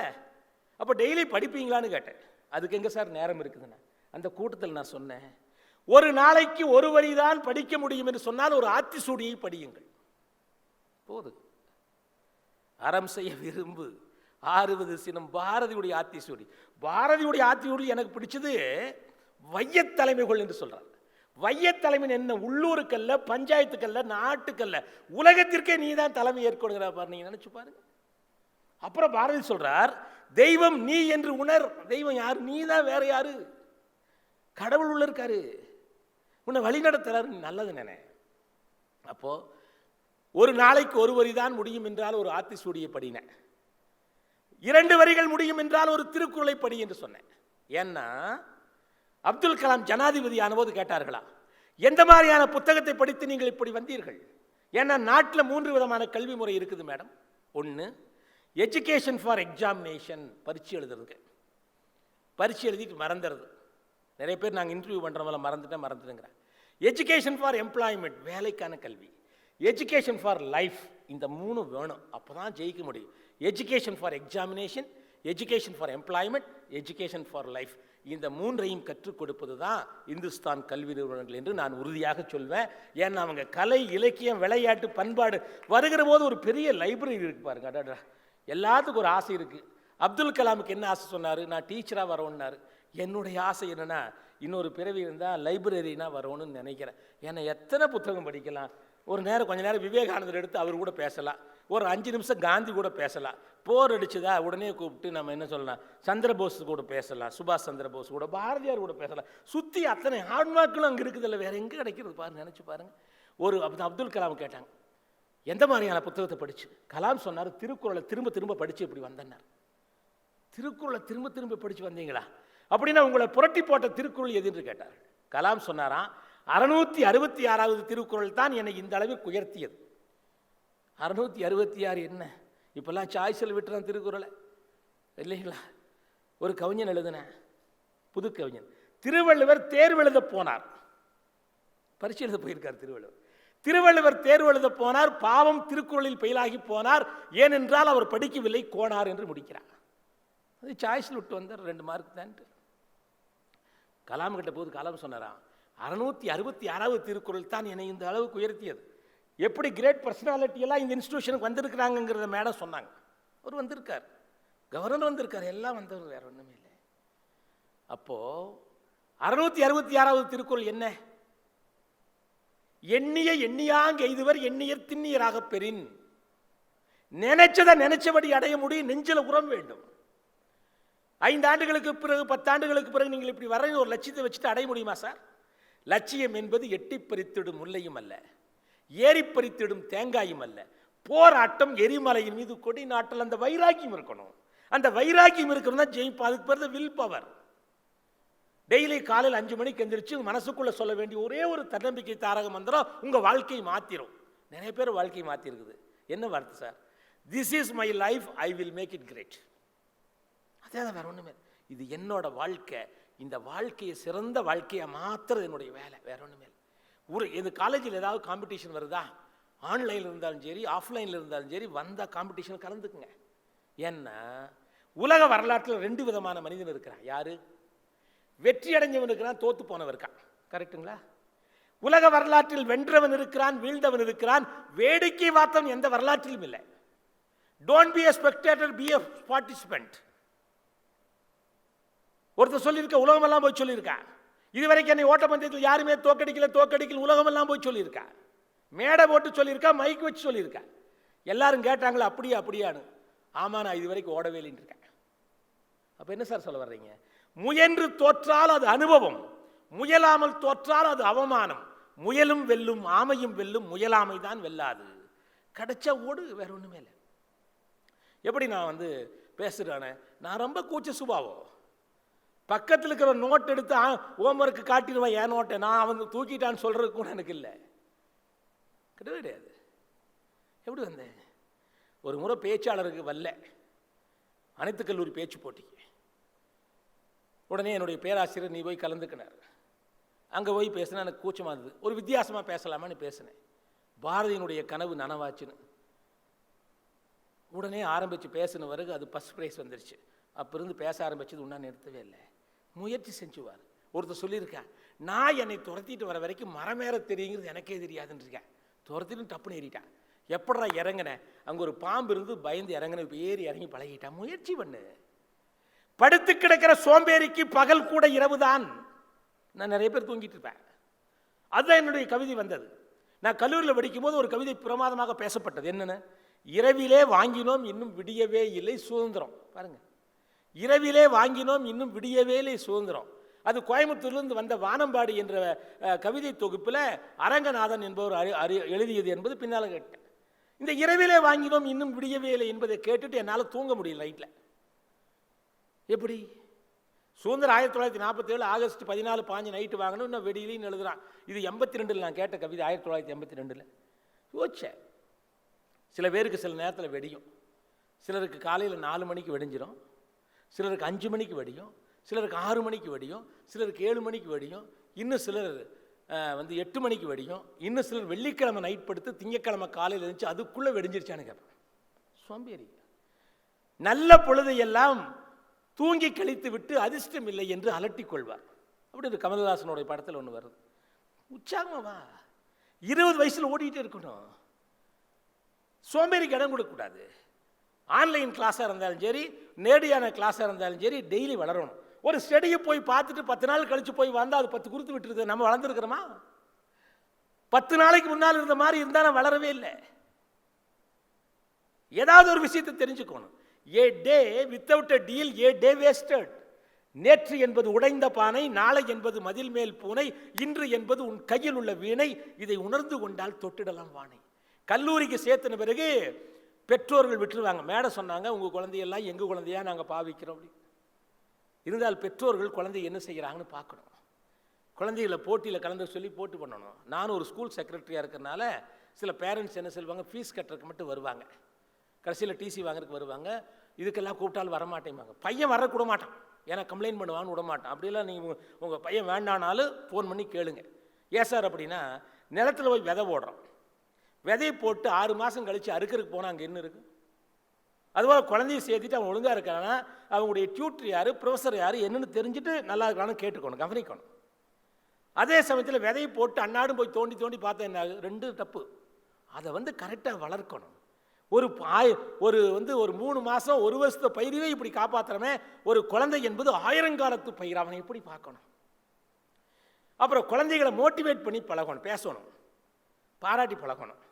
அப்போ டெய்லி படிப்பீங்களான்னு கேட்டேன். அதுக்கு எங்கே சார் நேரம் இருக்குதுன்னு அந்த கூட்டத்தில் நான் சொன்னேன், ஒரு நாளைக்கு ஒரு வரி தான் படிக்க முடியும் என்று சொன்னால் ஒரு ஆத்திசூடியை படியுங்கள் போது. அறம் செய்ய விரும்பு ஆறுவது சினம், பாரதியுடைய ஆத்திசூடி. பாரதியுடைய ஆத்திசூடி எனக்கு பிடிச்சது வையத்தலைமைகள் என்று சொல்றாங்க. வையத்தலைமை என்ன, உள்ளூருக்கல்ல, பஞ்சாயத்துக்கல்ல, நாட்டுக்கல்ல, உலகத்திற்கே நீ தான் தலைமை ஏற்கொள்கிற பாரு, நீங்க நினைச்சு பாருங்க. அப்புறம் பாரதி சொல்றார், தெய்வம் நீ என்று உணர். தெய்வம் யாரு? நீ தான், வேற யாரு? கடவுள் உள்ள இருக்காரு, உன்னை வழி நடத்துறாரு, நீ நல்லது நினை. அப்போ ஒரு நாளைக்கு ஒரு வரி தான் முடியும் என்றால் ஒரு ஆத்திசூடியை படினேன், 2 வரிகள் முடியும் என்றால் ஒரு திருக்குறளை படி என்று சொன்னேன். ஏன்னா அப்துல் கலாம் ஜனாதிபதி ஆனபோது கேட்டார்களா, எந்த மாதிரியான புத்தகத்தை படித்து நீங்கள் இப்படி வந்தீர்கள்? ஏன்னா நாட்டில் 3 விதமான கல்வி முறை இருக்குது மேடம். ஒன்று எஜுகேஷன் ஃபார் எக்ஸாமினேஷன், பரீட்சை எழுதுறதுக்கு. பரீட்சை எழுதிட்டு மறந்துடுறது. நிறைய பேர் நாங்கள் இன்டர்வியூ பண்ணுறவங்கள மறந்துட்டேங்கிறேன். எஜுகேஷன் ஃபார் எம்ப்ளாய்மெண்ட், வேலைக்கான கல்வி. எஜுகேஷன் ஃபார் லைஃப், இந்த 3 வேணும், அப்போ தான் ஜெயிக்க முடியும். Education for examination, education for employment, education for life, இந்த 3ஐயும் கற்றுக் கொடுப்பது தான் இந்துஸ்தான் கல்வி நிறுவனங்கள் என்று நான் உறுதியாக சொல்வேன். ஏன்னா அவங்க கலை, இலக்கியம், விளையாட்டு, பண்பாடு வருகிற போது ஒரு பெரிய லைப்ரரி இருக்கு பாருங்க. அடடா, எல்லாத்துக்கும் ஒரு ஆசை இருக்கு. அப்துல் கலாமுக்கு என்ன ஆசை சொன்னார்? நான் டீச்சராக வரணுன்னாரு. என்னுடைய ஆசை என்னென்னா, இன்னொரு பிறவி இருந்தால் லைப்ரரினா வரணும்னு நினைக்கிறேன். ஏன்னா எத்தனை புத்தகம் படிக்கலாம். ஒரு நேரம் கொஞ்ச நேரம் விவேகானந்தர் எடுத்து அவர் கூட பேசலாம், ஒரு 5 நிமிஷம் காந்தி கூட பேசலாம். போர் அடிச்சுதா உடனே கூப்பிட்டு நம்ம என்ன சொல்லலாம், சந்திரபோஸ் கூட பேசலாம், சுபாஷ் சந்திர போஸ் கூட, பாரதியார் கூட பேசலாம். சுற்றி அத்தனை ஹார்ட்மார்க்களும் அங்கே இருக்குதில்ல, வேற எங்கே கிடைக்கிறது பாருங்க, நினச்சி பாருங்க. ஒரு அப்துல் கலாம் கேட்டாங்க, எந்த மாதிரியான புத்தகத்தை படிச்சு? கலாம் சொன்னார், திருக்குறளை திரும்ப திரும்ப படித்து இப்படி வந்தேன்னார். திருக்குறளை திரும்ப திரும்ப படித்து வந்தீங்களா? அப்படின்னா உங்களை புரட்டி போட்ட திருக்குறள் எதுன்னு கேட்டார். கலாம் சொன்னாராம், 666வது திருக்குறள் தான் என்னை இந்த அளவிற்கு உயர்த்தியது. 666 என்ன? இப்போல்லாம் சாய்ஸில் விட்டுறான் திருக்குறளை இல்லைங்களா? ஒரு கவிஞன் எழுதின புது கவிஞன், திருவள்ளுவர் தேர்வு எழுத போனார். பரீட்சை எழுத போயிருக்கார் திருவள்ளுவர். திருவள்ளுவர் தேர்வு எழுத போனார், பாவம் திருக்குறளில் பெயிலாகி போனார், ஏனென்றால் அவர் படிக்கவில்லை, கோனார் என்று முடிக்கிறார். அது சாய்ஸில் விட்டு வந்தார், 2 மார்க் தான். கலாம் கிட்ட போது கலாம் சொன்னாராம், 666வது திருக்குறள் தான் என்னை இந்த அளவுக்கு உயர்த்தியது. எப்படி கிரேட் பர்சனாலிட்டி எல்லாம் இந்த இன்ஸ்டிடியூஷனுக்கு வந்திருக்கிறாங்கிறத மேடம் சொன்னாங்க. அவர் வந்திருக்கார், கவர்னர் வந்திருக்கார், எல்லாம் வந்தவர், வேற ஒன்றுமே இல்லை. அப்போ 666வது திருக்குறள் என்ன? எண்ணிய எண்ணியாங்க எய்துவர் எண்ணியர் திண்ணியராக பெறின். நினைச்சதை நினைச்சபடி அடைய முடியும், நெஞ்சில உரம் வேண்டும். 5 ஆண்டுகளுக்கு பிறகு 10 ஆண்டுகளுக்கு பிறகு நீங்கள் இப்படி வர ஒரு லட்சியத்தை வச்சுட்டு அடைய முடியுமா சார்? லட்சியம் என்பது எட்டி பறித்திடும் முல்லையும் அல்ல, ஏறி பறித்திடும் தேங்காயும் அல்ல, போராட்டம், எரிமலையின் மீது கொடி நாட்டல். அந்த வைராக்கியம் இருக்கணும். அந்த வைராக்கியம் இருக்கணும் தான் ஜெயிப்பா. அதுக்கு பிறகு வில் பவர். டெய்லி காலையில் 5 மணிக்கு எந்திரிச்சு மனசுக்குள்ள சொல்ல வேண்டிய ஒரே ஒரு தன்னம்பிக்கை தாரக மந்திரம் உங்க வாழ்க்கையை மாத்திரும். நிறைய பேர் வாழ்க்கையை மாத்தி இருக்குது. என்ன வார்த்தை sir? This is my life, I will make it great. அதே தான், வேற ஒண்ணுமே. இது என்னோட வாழ்க்கை, இந்த வாழ்க்கையை சிறந்த வாழ்க்கையை மாத்துறது என்னுடைய வேலை, வேற ஒண்ணுமே. இந்த காலேஜில் ஏதாவது காம்படிஷன் வருதா, ஆன்லைனில் இருந்தாலும் சரி, ஆஃப்லைனில் இருந்தாலும் சரி, வந்தால் காம்படிஷன் கலந்துக்குங்க. ஏன்னா உலக வரலாற்றில் 2 விதமான மனிதன் இருக்கிறான். யாரு? வெற்றி அடைஞ்சவன் இருக்கிறான், தோத்து போனவன் இருக்கான். கரெக்டுங்களா? உலக வரலாற்றில் வென்றவன் இருக்கிறான், வீழ்ந்தவன் இருக்கிறான். வேடிக்கை பார்த்தவன் எந்த வரலாற்றிலும் இல்லை. Don't be a spectator, be a participant. ஒருத்தர் சொல்லியிருக்க, உலகமெல்லாம் போய் சொல்லியிருக்கா. இதுவரைக்கும் என்னை ஓட்டப்பந்தயத்தில் யாருமே தோக்கடிக்கல உலகமெல்லாம் போய் சொல்லியிருக்கா. மேடை போட்டு சொல்லியிருக்கா, மைக் வச்சு சொல்லியிருக்கா. எல்லாரும் கேட்டாங்களா அப்படியே அப்படியான்னு. ஆமா, நான் இது வரைக்கும் ஓடவே இல்லைன்னு இருக்கேன். அப்ப என்ன சார் சொல்ல வர்றீங்க? முயன்று தோற்றால் அது அனுபவம், முயலாமல் தோற்றால் அது அவமானம். முயலும் வெல்லும், ஆமையும் வெல்லும், முயலாமை தான் வெல்லாது. கிடைச்சா ஓடு, வேற ஒண்ணுமே இல்லை. எப்படி நான் பேசுறானே, நான் ரொம்ப கூச்ச சுபாவம். பக்கத்தில் இருக்கிற நோட் எடுத்து ஹோம்ஒர்க்கு காட்டிடுவேன் என் நோட்டை. நான் தூக்கிட்டான்னு சொல்றதுக்கு கூட எனக்கு இல்லை, கிடையாது. எப்படி வந்தேன்? ஒரு முறை பேச்சாளருக்கு வரல, அனைத்து கல்லூரி பேச்சு போட்டிக்கு. உடனே என்னுடைய பேராசிரியர் நீ போய் கலந்துக்கினார். அங்கே போய் பேசினா எனக்கு கூச்சமாக இருந்தது. ஒரு வித்தியாசமாக பேசலாமான்னு பேசினேன். பாரதியினுடைய கனவு நனவாச்சுன்னு. உடனே ஆரம்பித்து பேசின பிறகு அது ஃபஸ்ட் ப்ரைஸ் வந்துருச்சு. அப்போ இருந்து பேச ஆரம்பிச்சது உன்னா நிறுத்தவே இல்லை. முயற்சி செஞ்சுவார். ஒருத்தர் சொல்லியிருக்கேன், நான் என்னை துரத்திட்டு வர வரைக்கும் மரமேற தெரியுங்கிறது எனக்கே தெரியாதுன்னு இருக்கேன். துரத்திட்டு டப்புன்னு ஏறிட்டான். எப்படா இறங்கினேன்? அங்கே ஒரு பாம்பு இருந்து பயந்து இறங்கினேன். இப்போ ஏறி இறங்கி பழகிட்டான். முயற்சி பண்ணு. படுத்து கிடக்கிற சோம்பேறிக்கு பகல் கூட இரவு தான். நான் நிறைய பேர் தூங்கிட்டு இருப்பேன். அதுதான் என்னுடைய கவிதை வந்தது. நான் கல்லூரியில் படிக்கும்போது ஒரு கவிதை பிரமாதமாக பேசப்பட்டது. என்னென்னு? இரவிலே வாங்கினோம் இன்னும் விடியவே இல்லை சுதந்திரம். பாருங்க, இரவிலே வாங்கினோம் இன்னும் விடியவே இல்லை சுதந்திரம். அது கோயம்புத்தூர்லேருந்து வந்த வானம்பாடி என்ற கவிதை தொகுப்பில் அரங்கநாதன் என்பவர் எழுதியது என்பது பின்னால் கேட்டேன். இந்த இரவிலே வாங்கினோம் இன்னும் விடியவே இல்லை என்பதை கேட்டுட்டு என்னால் தூங்க முடியல நைட்டில். எப்படி? சுதந்திரம் 1947 ஆகஸ்ட் 14 பாஞ்சு நைட்டு வாங்கணும், இன்னும் வெடியிலின்னு எழுதுறான். இது 82 நான் கேட்ட கவிதை, 1982. யோசிச்சேன். சில பேருக்கு சில நேரத்தில் வெடியும். சிலருக்கு காலையில் 4 மணிக்கு வெடிஞ்சிடும், சிலருக்கு 5 மணிக்கு வெடியும், சிலருக்கு 6 மணிக்கு வெடியும், சிலருக்கு 7 மணிக்கு வெடியும், இன்னும் சிலர் 8 மணிக்கு வெடியும், இன்னும் சிலர் வெள்ளிக்கிழமை நைட் படுத்து திங்கக்கிழமை காலையில் இருந்துச்சு அதுக்குள்ளே வெடிஞ்சிருச்சான்னு கேட்பேன். சோம்பேறி. நல்ல பொழுதையெல்லாம் தூங்கி கழித்து விட்டு அதிர்ஷ்டம் இல்லை என்று அலட்டிக் கொள்வார். அப்படி ஒரு கமலஹாசனுடைய படத்தில் ஒன்று வருது. உற்சாகமாவா 20 வயசில் ஓடிட்டே இருக்கணும். சோம்பேறிக்கு இடம் கொடுக்கக்கூடாது. ஆன்லைன் கிளாஸாக இருந்தாலும் சரி, நேரடியான கிளாஸாக இருந்தாலும் சரி, டெய்லி வளரணும். ஒரு ஸ்டடியை போய் பார்த்துட்டு 10 நாள் கழிச்சு போய் வந்தால் அது 10 குறுத்து விட்டுருது. நம்ம வளர்ந்துருக்கிறோமா? 10 நாளைக்கு முன்னால் இருந்த மாதிரி இருந்தால் நான் வளரவே இல்லை. ஏதாவது ஒரு விஷயத்தை தெரிஞ்சுக்கணும். A day without a deal, a day wasted. நேற்று என்பது உடைந்த பானை, நாளை என்பது மதில் மேல் பூனை, இன்று என்பது உன் கையில் உள்ள வீணை, இதை உணர்ந்து கொண்டால் தொட்டிடலாம் வானை. கல்லூரிக்கு சேர்த்துன பிறகு பெற்றோர்கள் விட்டுருவாங்க. மேடம் சொன்னாங்க, உங்கள் குழந்தையெல்லாம் எங்கள் குழந்தையா நாங்கள் பாவிக்கிறோம் அப்படி. இருந்தால் பெற்றோர்கள் குழந்தை என்ன செய்கிறாங்கன்னு பார்க்கணும். குழந்தைகளை போட்டியில் கலந்து சொல்லி போட்டு பண்ணணும். நானும் ஒரு ஸ்கூல் செக்ரட்டரியாக இருக்கிறனால சில பேரண்ட்ஸ் என்ன சொல்லுவாங்க, ஃபீஸ் கட்டுறதுக்கு மட்டும் வருவாங்க, கடைசியில் டிசி வாங்குறதுக்கு வருவாங்க. இதுக்கெல்லாம் கூப்பிட்டாலும் வரமாட்டேங்க. பையன் வரக்கூட மாட்டான், ஏன்னா கம்ப்ளைண்ட் பண்ணுவான்னு விட மாட்டான். அப்படியெல்லாம் நீங்கள் உங்கள் பையன் வேண்டானாலும் ஃபோன் பண்ணி கேளுங்க. ஏன் சார் அப்படின்னா, நிலத்தில் போய் விதை போடுறோம், விதையை போட்டு 6 மாதம் கழித்து அறுக்கிறதுக்கு போனால் அங்கே என்ன இருக்குது? அதுபோல் குழந்தைய சேர்த்துட்டு அவன் ஒழுங்காக இருக்கானா, அவங்களுடைய டியூட்டர் யார், ப்ரொஃபஸர் யார் என்னென்னு தெரிஞ்சுட்டு நல்லா இருக்கானு கேட்டுக்கணும், கவனிக்கணும். அதே சமயத்தில் விதையை போட்டு அன்னாடும் போய் தோண்டி தோண்டி பார்த்தா என்ன ஆகுது? 2 தப்பு. அதை கரெக்டாக வளர்க்கணும். ஒரு 3 மாதம் 1 வருஷத்து பயிரவே இப்படி காப்பாற்றுறமே, ஒரு குழந்தை என்பது 1000 காலத்து பயிர். அவனை எப்படி பார்க்கணும்? அப்புறம் குழந்தைகளை மோட்டிவேட் பண்ணி பழகணும், பேசணும், பாராட்டி பழகணும்.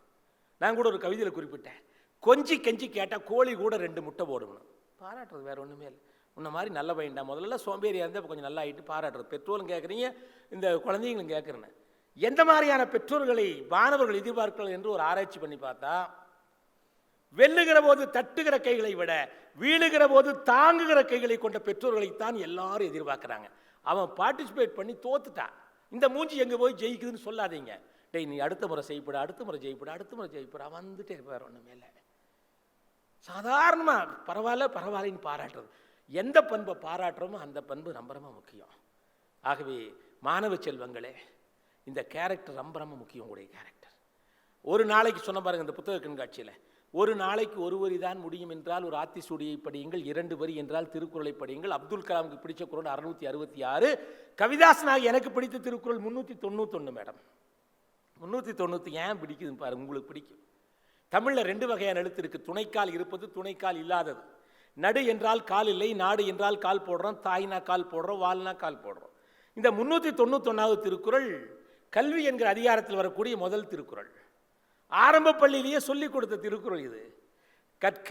நான் கூட ஒரு கவிதையில் குறிப்பிட்டேன், கொஞ்சி கெஞ்சி கேட்டால் கோழி கூட 2 முட்டை போடணும். பாராட்டுறது வேறு ஒன்றுமே இல்லை. உன்ன மாதிரி நல்ல பையன்டா, முதல்ல சோம்பேறியாக இருந்தால் இப்போ கொஞ்சம் நல்லா ஆகிட்டு பாராட்டுறது. பெற்றோரும் கேட்குறீங்க, இந்த குழந்தைங்களும் கேட்குறேன்னு. எந்த மாதிரியான பெற்றோர்களை மாணவர்கள் எதிர்பார்க்கலாம் என்று ஒரு ஆராய்ச்சி பண்ணி பார்த்தா, வெல்லுகிற போது தட்டுகிற கைகளை விட வீழுகிற போது தாங்குகிற கைகளை கொண்ட பெற்றோர்களைத்தான் எல்லாரும் எதிர்பார்க்குறாங்க. அவன் பார்ட்டிசிபேட் பண்ணி தோத்துட்டான், இந்த மூஞ்சி எங்கே போய் ஜெயிக்குதுன்னு சொல்லாதீங்க. டேய், நீ அடுத்த முறை செய்யப்பட, அடுத்த முறை ஜெயிப்பட, அடுத்த முறை ஜெயிப்பட, வந்துட்டே இருப்பார். ஒன்றுமே இல்லை, சாதாரணமாக பரவாயில்லன்னு பாராட்டுறது. எந்த பண்பை பாராட்டுறோமோ அந்த பண்பு ரொம்ப ரொம்ப முக்கியம். ஆகவே மாணவ செல்வங்களே, இந்த கேரக்டர் ரொம்ப ரொம்ப முக்கியம். உங்களுடைய கேரக்டர் ஒரு நாளைக்கு சொன்ன பாருங்க, இந்த புத்தக கண்காட்சியில் ஒரு நாளைக்கு ஒரு வரி தான் முடியும் என்றால் ஒரு ஆத்திசூடியை படியுங்கள், 2 வரி என்றால் திருக்குறளை படியுங்கள். அப்துல் கலாமுக்கு பிடிச்ச குறள் 666, கவிதாசனாக எனக்கு பிடித்த திருக்குறள் 391 மேடம். 390 ஏன் பிடிக்குதுன்னு பாரு, உங்களுக்கு பிடிக்கும். தமிழில் 2 வகையான எழுத்து இருக்குது, துணைக்கால் இருப்பது, துணைக்கால் இல்லாதது. நடு என்றால் கால் இல்லை, நாடு என்றால் கால் போடுறோம், தாய்னா கால் போடுறோம், வால்னா கால் போடுறோம். இந்த 391வது திருக்குறள் கல்வி என்கிற அதிகாரத்தில் வரக்கூடிய முதல் திருக்குறள். ஆரம்ப பள்ளியிலேயே சொல்லிக் கொடுத்த திருக்குறள் இது. கற்க,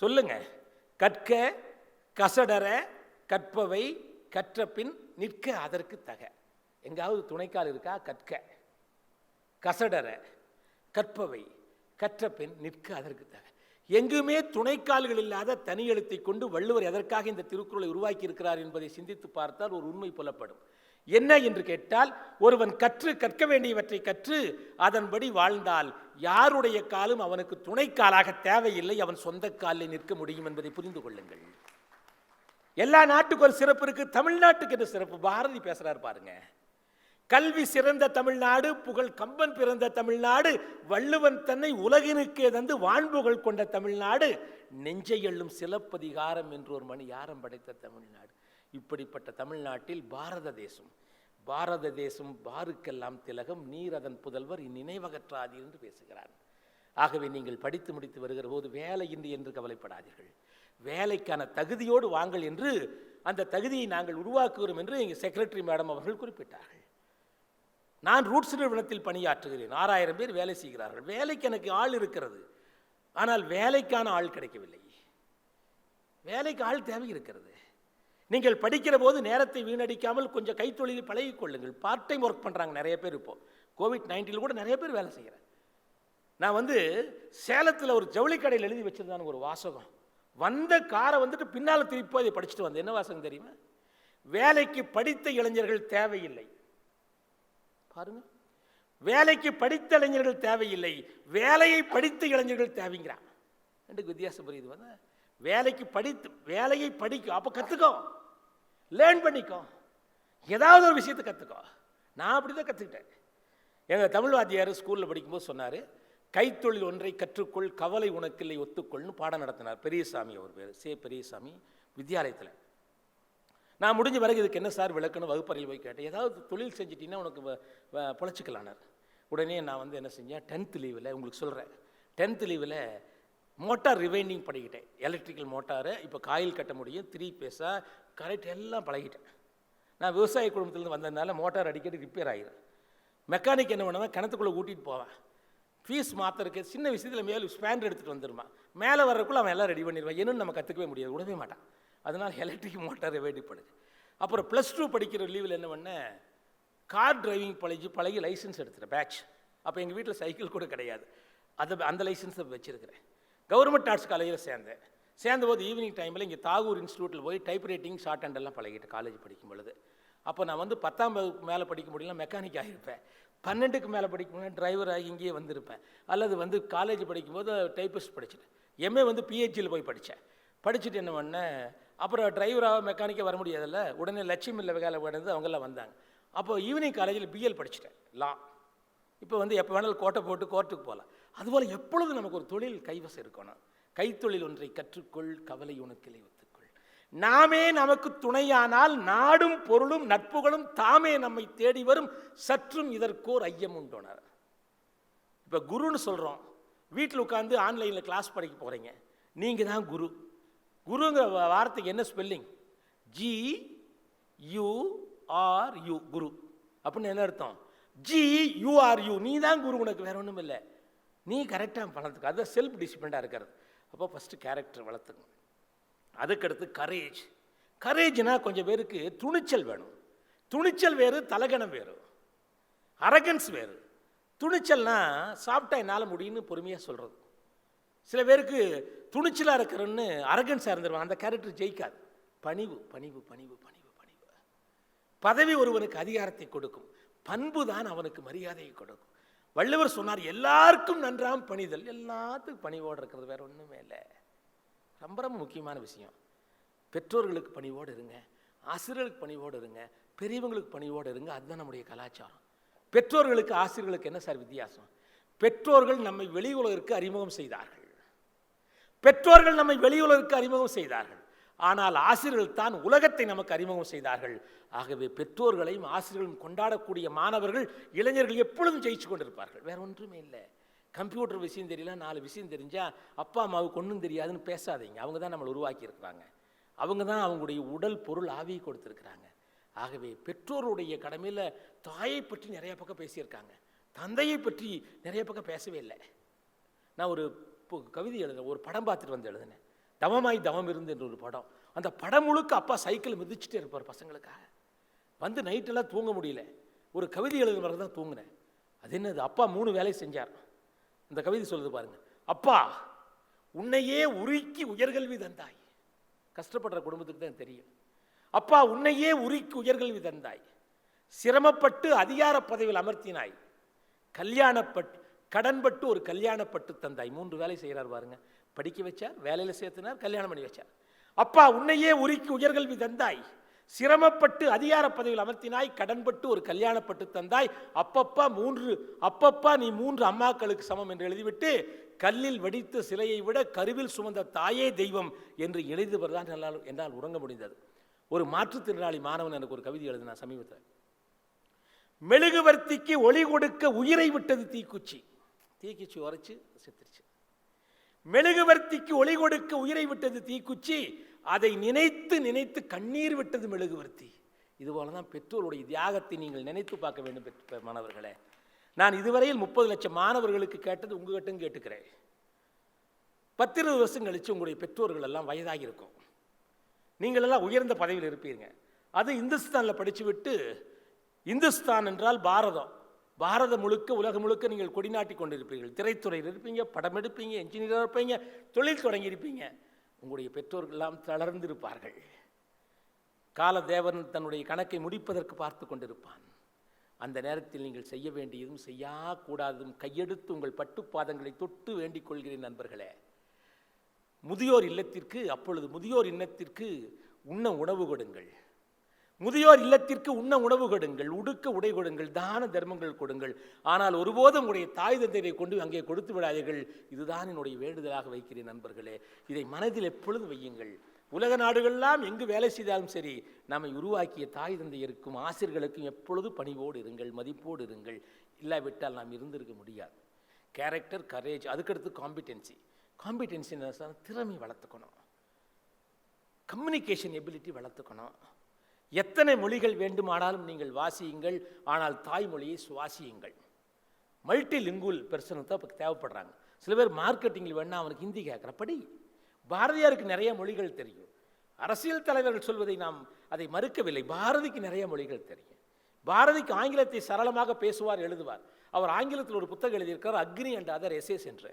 சொல்லுங்க, கற்க கசடர கற்பவை கற்ற பின் நிற்க அதற்கு தக. எங்காவது துணைக்கால் இருக்கா? கற்க கசடர கற்பவை கற்ற பின் நிற்க அதற்கு தக. எங்குமே துணைக்கால்கள் இல்லாத தனி எழுத்தை கொண்டு வள்ளுவர் எதற்காக இந்த திருக்குறளை உருவாக்கி இருக்கிறார் என்பதை சிந்தித்து பார்த்தால் ஒரு உண்மை புலப்படும். என்ன என்று கேட்டால், ஒருவன் கற்க வேண்டியவற்றை கற்று அதன்படி வாழ்ந்தால் யாருடைய காலும் அவனுக்கு துணைக்காலாக தேவையில்லை, அவன் சொந்த காலில் நிற்க முடியும் என்பதை புரிந்து கொள்ளுங்கள். எல்லா நாட்டுக்கு ஒரு சிறப்பு இருக்கு, தமிழ்நாட்டுக்கு என்ன சிறப்பு? பாரதி பேசுறார் பாருங்க. கல்வி சிறந்த தமிழ்நாடு, புகழ் கம்பன் பிறந்த தமிழ்நாடு, வள்ளுவன் தன்னை உலகினுக்கே தந்து வான்புகழ் கொண்ட தமிழ்நாடு, நெஞ்சை எள்ளும் சிலப்பதிகாரம் என்று ஒரு மணியாரம் படைத்த தமிழ்நாடு. இப்படிப்பட்ட தமிழ்நாட்டில் பாரத தேசம் பாருக்கெல்லாம் திலகம், நீர் அதன் புதல்வர் இந்நினைவகற்றாது என்று பேசுகிறார். ஆகவே நீங்கள் படித்து முடித்து வருகிற போது வேலையின்றி என்று கவலைப்படாதீர்கள், வேலைக்கான தகுதியோடு வாங்கள் என்று, அந்த தகுதியை நாங்கள் உருவாக்குகிறோம் என்று எங்கள் செக்ரட்டரி மேடம் அவர்கள் குறிப்பிட்டார்கள். நான் ரூட்ஸ் நிறுவனத்தில் பணியாற்றுகிறேன், 6000 பேர் வேலை செய்கிறார்கள். வேலைக்கு எனக்கு ஆள் இருக்கிறது, ஆனால் வேலைக்கான ஆள் கிடைக்கவில்லை. வேலைக்கு ஆள் தேவை இருக்கிறது. நீங்கள் படிக்கிற போது நேரத்தை வீணடிக்காமல் கொஞ்சம் கைத்தொழில் பழகிக் கொள்ளுங்கள். பார்ட் டைம் ஒர்க் பண்ணுறாங்க நிறைய பேர். இப்போ COVID-19 கூட நிறைய பேர் வேலை செய்கிறேன். நான் சேலத்தில் ஒரு ஜவுளி கடையில் எழுதி வச்சிருந்தான ஒரு வாசகம், வந்த காரை பின்னால் திருப்பி அதை படிச்சுட்டு வந்தேன். என்ன வாசகம் தெரியுமா? வேலைக்கு படித்த இளைஞர்கள் தேவையில்லை. பாருங்க, வேலைக்கு படித்த இளைஞர்கள் தேவையில்லை, வேலையை படித்த இளைஞர்கள் தேவைங்கிறான். ரெண்டுக்கு வித்தியாசம் புரியுது. வேலைக்கு படித்து வேலையை படிக்கும், அப்போ கற்றுக்கோ, லேர்ன் பண்ணிக்கோ, ஏதாவது ஒரு விஷயத்தை கற்றுக்கோ. நான் அப்படி தான் கற்றுக்கிட்டேன். எங்கள் தமிழ் வாத்தியார் ஸ்கூலில் படிக்கும்போது சொன்னார், கைத்தொழில் ஒன்றை கற்றுக்கொள், கவலை உனக்கில்லை ஒத்துக்கொள்னு பாடம் நடத்தினார். பெரியசாமி அவர் பேர், பெரியசாமி வித்யாலயத்தில். நான் முடிஞ்ச பிறகு இதுக்கு என்ன சார் விளக்கணும் வகுப்பறையில் போய் கேட்டேன். ஏதாவது தொழில் செஞ்சிட்டிங்கன்னா உனக்கு பொழைச்சிக்கலானார். உடனே நான் என்ன செஞ்சேன், 10th லீவில் உங்களுக்கு சொல்கிறேன், 10th லீவில் மோட்டார் ரிவைண்டிங் படிக்கிட்டேன். எலக்ட்ரிக்கல் மோட்டாரு, இப்போ காயில் கட்ட முடியும், 3 பேஸா கரெக்ட் எல்லாம் பழகிட்டேன். நான் விவசாய குடும்பத்துலேருந்து வந்ததுனால மோட்டார் அடிக்கடி ரிப்பேர் ஆகிடும். மெக்கானிக் என்ன பண்ணுவேன், கிணத்துக்குள்ளே ஊட்டிகிட்டு போவேன். ஃபீஸ் மாத்திரக்கு சின்ன விஷயத்தில் மேலே ஸ்பேண்டர் எடுத்துகிட்டு வந்துடுமா, மேலே வர்றதுக்குள்ளே அவன் எல்லாம் ரெடி பண்ணிடுவான். என்னன்னு நம்ம கற்றுக்கவே முடியாது, விடவே மாட்டான். அதனால் எலக்ட்ரிக் மோட்டார் ரிவைண்டிங் படுது. அப்புறம் +2 படிக்கிற லீவில் என்ன பண்ணேன், கார் டிரைவிங் பழகி லைசன்ஸ் எடுத்துட்டேன், பேட்ச். அப்போ எங்கள் வீட்டில் சைக்கிள் கூட கிடையாது, அந்த லைசன்ஸை வச்சுருக்கிறேன். கவர்மெண்ட் ஆர்ட்ஸ் காலேஜில் சேர்ந்தபோது ஈவினிங் டைமில் இங்கே தாகூர் இன்ஸ்டியூட்டில் போய் டைப்ரைட்டிங் ஷார்ட் ஹேண்ட் எல்லாம் பழகிட்டேன் காலேஜ் படிக்கும் பொழுது. அப்போ நான் 10ஆம் வகுப்பு மேலே படிக்க முடியல, மெக்கானிக் ஆகியிருப்பேன். 12க்கு மேலே படிக்க முடியல, டிரைவர் ஆகி இங்கேயே வந்திருப்பேன். அல்லது காலேஜ் படிக்கும்போது டைப்பிஸ்ட் படிச்சுட்டேன். MA PhDயில் போய் படிச்சுட்டு என்ன பண்ணேன், அப்புறம் டிரைவராக மெக்கானிக்காக வர முடியாதுல்ல, உடனே லட்சுமியில் வேலை வேணுது, அவங்கெல்லாம் வந்தாங்க. அப்போ ஈவினிங் காலேஜில் BL படிச்சுட்டேன், லா. இப்போ எப்போ வேணாலும் கோட்டை போட்டு கோர்ட்டுக்கு போகலாம். அதுபோல் எப்பொழுதும் நமக்கு ஒரு தொழில் கைவசம் இருக்கணும். கைத்தொழில் ஒன்றை கற்றுக்கொள், கவலை உனக்கில்லை ஒத்துக்கொள். நாமே நமக்கு துணையானால் நாடும் பொருளும் நட்புகளும் தாமே நம்மை தேடி வரும், சற்றும் இதற்கோர் ஐயம் உண்டோனார். இப்போ குருன்னு சொல்கிறோம், வீட்டில் உட்காந்து ஆன்லைனில் கிளாஸ் படிக்க போகிறீங்க, நீங்கள் தான் குரு. குருங்கிற வார்த்தைக்கு என்ன ஸ்பெல்லிங்? GURU, குரு. அப்படின்னு என்ன அர்த்தம்? GURU, நீ தான் குரு, உனக்கு வேற ஒன்றும் இல்லை. நீ கரெக்டாக வளர்த்துக்க, அதுதான் செல்ஃப் டிசிப்ளினாக இருக்கிறது. அப்போ ஃபஸ்ட்டு கேரக்டர் வளர்த்துக்கணும். அதுக்கடுத்து கரேஜ்னா கொஞ்சம் பேருக்கு துணிச்சல் வேணும். துணிச்சல் வேறு, தலகணம் வேறு, அரகன்ஸ் வேறு. துணிச்சல்னா சாப்பிட்டா என்னால் முடியும்னு பொறுமையாக சொல்கிறது. சில பேருக்கு துணிச்சலாக இருக்கிறன்னு அரகன்ஸாக இருந்துருவாங்க, அந்த கேரக்டர் ஜெயிக்காது. பணிவு பணிவு பணிவு பணிவு பணிவு. பதவி ஒருவனுக்கு அதிகாரத்தை கொடுக்கும், பண்பு தான் அவனுக்கு மரியாதையை கொடுக்கும். வள்ளுவர் சொன்னார், எல்லாருக்கும் நன்றாம் பணிதல். எல்லாத்துக்கும் பணிவோடு இருக்கிறது, வேற ஒன்றுமே இல்லை. ரொம்ப ரொம்ப முக்கியமான விஷயம். பெற்றோர்களுக்கு பணிவோடு இருங்க, ஆசிரியர்களுக்கு பணிவோடு இருங்க, பெரியவங்களுக்கு பணிவோடு இருங்க. அதுதான் நம்முடைய கலாச்சாரம். பெற்றோர்களுக்கு ஆசிரியர்களுக்கு என்ன சார் வித்தியாசம்? பெற்றோர்கள் நம்மை வெளி உலகிற்கு அறிமுகம் செய்தார்கள். பெற்றோர்கள் நம்மை வெளி உலகிற்கு அறிமுகம் செய்தார்கள். ஆனால் ஆசிரியர்கள் தான் உலகத்தை நமக்கு அறிமுகம் செய்தார்கள். ஆகவே பெற்றோர்களையும் ஆசிரியர்களையும் கொண்டாடக்கூடிய மாணவர்கள், இளைஞர்கள் எப்பொழுதும் ஜெயிச்சு கொண்டிருப்பார்கள். வேற ஒன்றுமே இல்லை. கம்ப்யூட்டர் விஷயம் தெரியல, 4 விஷயம் தெரிஞ்சா அப்பா அம்மாவுக்கு ஒன்றும் தெரியாதுன்னு பேசாதீங்க. அவங்க தான் நம்மளை உருவாக்கி இருக்கிறாங்க. அவங்க தான் அவங்களுடைய உடல் பொருள் ஆவியை கொடுத்துருக்குறாங்க. ஆகவே பெற்றோருடைய கடமையில் தாயை பற்றி நிறைய பக்கம் பேசியிருக்காங்க, தந்தையை பற்றி நிறைய பக்கம் பேசவே இல்லை. நான் ஒரு கவிதை எழுதுனேன், ஒரு படம் பார்த்துட்டு வந்து எழுதினேன், தவமாய் தவம் இருந்து என்ற ஒரு படம். அந்த படம் முழுக்க அப்பா சைக்கிள் மிதிச்சுட்டே இருப்பார் பசங்களுக்காக. வந்து நைட்டெல்லாம் தூங்க முடியல, ஒரு கவிதை எழுதுன பிறகு தான் தூங்கினேன். அது என்னது, அப்பா 3 வேலை செஞ்சார். இந்த கவிதை சொல்லுது பாருங்க. அப்பா உன்னையே உருக்கி உயர்கல்வி தந்தாய். கஷ்டப்படுற குடும்பத்துக்கு தான் தெரியும். அப்பா உன்னையே உருக்கி உயர்கல்வி தந்தாய், சிரமப்பட்டு அதிகார பதவியில் அமர்த்தினாய், கல்யாணப்பட்டு கடன்பட்டு ஒரு கல்யாணப்பட்டு தந்தாய். 3 வேலை செய்கிறார் பாருங்க. படிக்க வச்சார், வேலையில் சேர்த்தினார், கல்யாணம் பண்ணி வச்சார். அப்பா உன்னையே உருக்கி உயர்கல்வி தந்தாய், சிரமப்பட்டு அதிகார பதவியில் அமர்த்தினாய், கடன்பட்டு ஒரு கல்யாணப்பட்டு தந்தாய். அப்பப்பா நீ 3 அம்மாக்களுக்கு சமம் என்று எழுதிவிட்டு, கல்லில் வடித்த சிலையை விட கருவில் சுமந்த தாயே தெய்வம் என்று எழுதுவதுதான் என்னால் உறங்க முடிந்தது. ஒரு மாற்றுத்திறனாளி மாணவன் எனக்கு ஒரு கவிதை எழுதினா சமீபத்தில். மெழுகுவர்த்திக்கு ஒளி கொடுக்க உயிரை விட்டது தீக்குச்சி. தீக்குச்சி உரைச்சு செத்துருச்சு. மெழுகுவர்த்திக்கு ஒளி கொடுக்க உயிரை விட்டது தீக்குச்சி, அதை நினைத்து நினைத்து கண்ணீர் விட்டது மெழுகுவர்த்தி. இதுபோல தான் பெற்றோருடைய தியாகத்தை நீங்கள் நினைத்து பார்க்க வேண்டும் மாணவர்களே. நான் இதுவரையில் 30 லட்சம் மாணவர்களுக்கு கேட்டது உங்ககிட்ட கேட்டுக்கிறேன். 10-20 வருஷம் கழிச்சு உங்களுடைய பெற்றோர்கள் எல்லாம் வயதாகி இருக்கும். நீங்கள் எல்லாம் உயர்ந்த பதவியில் இருப்பீங்க. அது இந்துஸ்தானில் படித்து விட்டு, இந்துஸ்தான் என்றால் பாரதம், பாரதம் முழுக்க உலகம் முழுக்க நீங்கள் கொடிநாட்டி கொண்டிருப்பீர்கள். திரைத்துறையில் இருப்பீங்க, படம் எடுப்பீங்க, என்ஜினியராக இருப்பீங்க, தொழில் தொடங்கியிருப்பீங்க. உங்களுடைய பெற்றோர்கள் எல்லாம் தளர்ந்திருப்பார்கள். காலதேவன் தன்னுடைய கணக்கை முடிப்பதற்கு பார்த்து கொண்டிருப்பான். அந்த நேரத்தில் நீங்கள் செய்ய வேண்டியதும் செய்யக்கூடாததும் கையெடுத்து உங்கள் பட்டுப்பாதங்களை தொட்டு வேண்டிக் கொள்கிறேன் நண்பர்களே. முதியோர் இல்லத்திற்கு, அப்பொழுது முதியோர் இல்லத்திற்கு உண்ண உணவு கொடுங்கள், முதியோர் இல்லத்திற்கு உண்ண உணவு கொடுங்கள், உடுக்க உடை கொடுங்கள், தான தர்மங்கள் கொடுங்கள். ஆனால் ஒருபோதும் உங்களுடைய தாய் தந்தையை கொண்டு அங்கே கொடுத்து விடாதீர்கள். இதுதான் என்னுடைய வேண்டுதலாக வைக்கிறேன் நண்பர்களே. இதை மனதில் எப்பொழுதும் வையுங்கள். உலக நாடுகளெல்லாம் எங்கு வேலை செய்தாலும் சரி, நம்மை உருவாக்கிய தாய் தந்தையருக்கும் ஆசிரியர்களுக்கும் எப்பொழுது பணிவோடு இருங்கள், மதிப்போடு இருங்கள். இல்லாவிட்டால் நாம் இருந்திருக்க முடியாது. கேரக்டர், கரேஜ், அதுக்கடுத்து காம்பிடென்சி. காம்பிடென்சி திறமை வளர்த்துக்கணும், கம்யூனிகேஷன் எபிலிட்டி வளர்த்துக்கணும். எத்தனை மொழிகள் வேண்டுமானாலும் நீங்கள் வாசியுங்கள், ஆனால் தாய்மொழியை சுவாசியுங்கள். மல்டி லிங்குவல் பெர்சனுக்கு தான் இப்போ தேவைப்படுறாங்க. சில பேர் மார்க்கெட்டிங்கில் வேணா அவனுக்கு ஹிந்தி கேட்குறப்படி. பாரதியாருக்கு நிறைய மொழிகள் தெரியும். அரசியல் தலைவர்கள் சொல்வதை நாம் அதை மறுக்கவில்லை. பாரதிக்கு நிறைய மொழிகள் தெரியும். பாரதிக்கு ஆங்கிலத்தை சரளமாக பேசுவார், எழுதுவார். அவர் ஆங்கிலத்தில் ஒரு புத்தகம் எழுதியிருக்கார், அக்னி அண்ட் அதர் எசேஸ் என்று.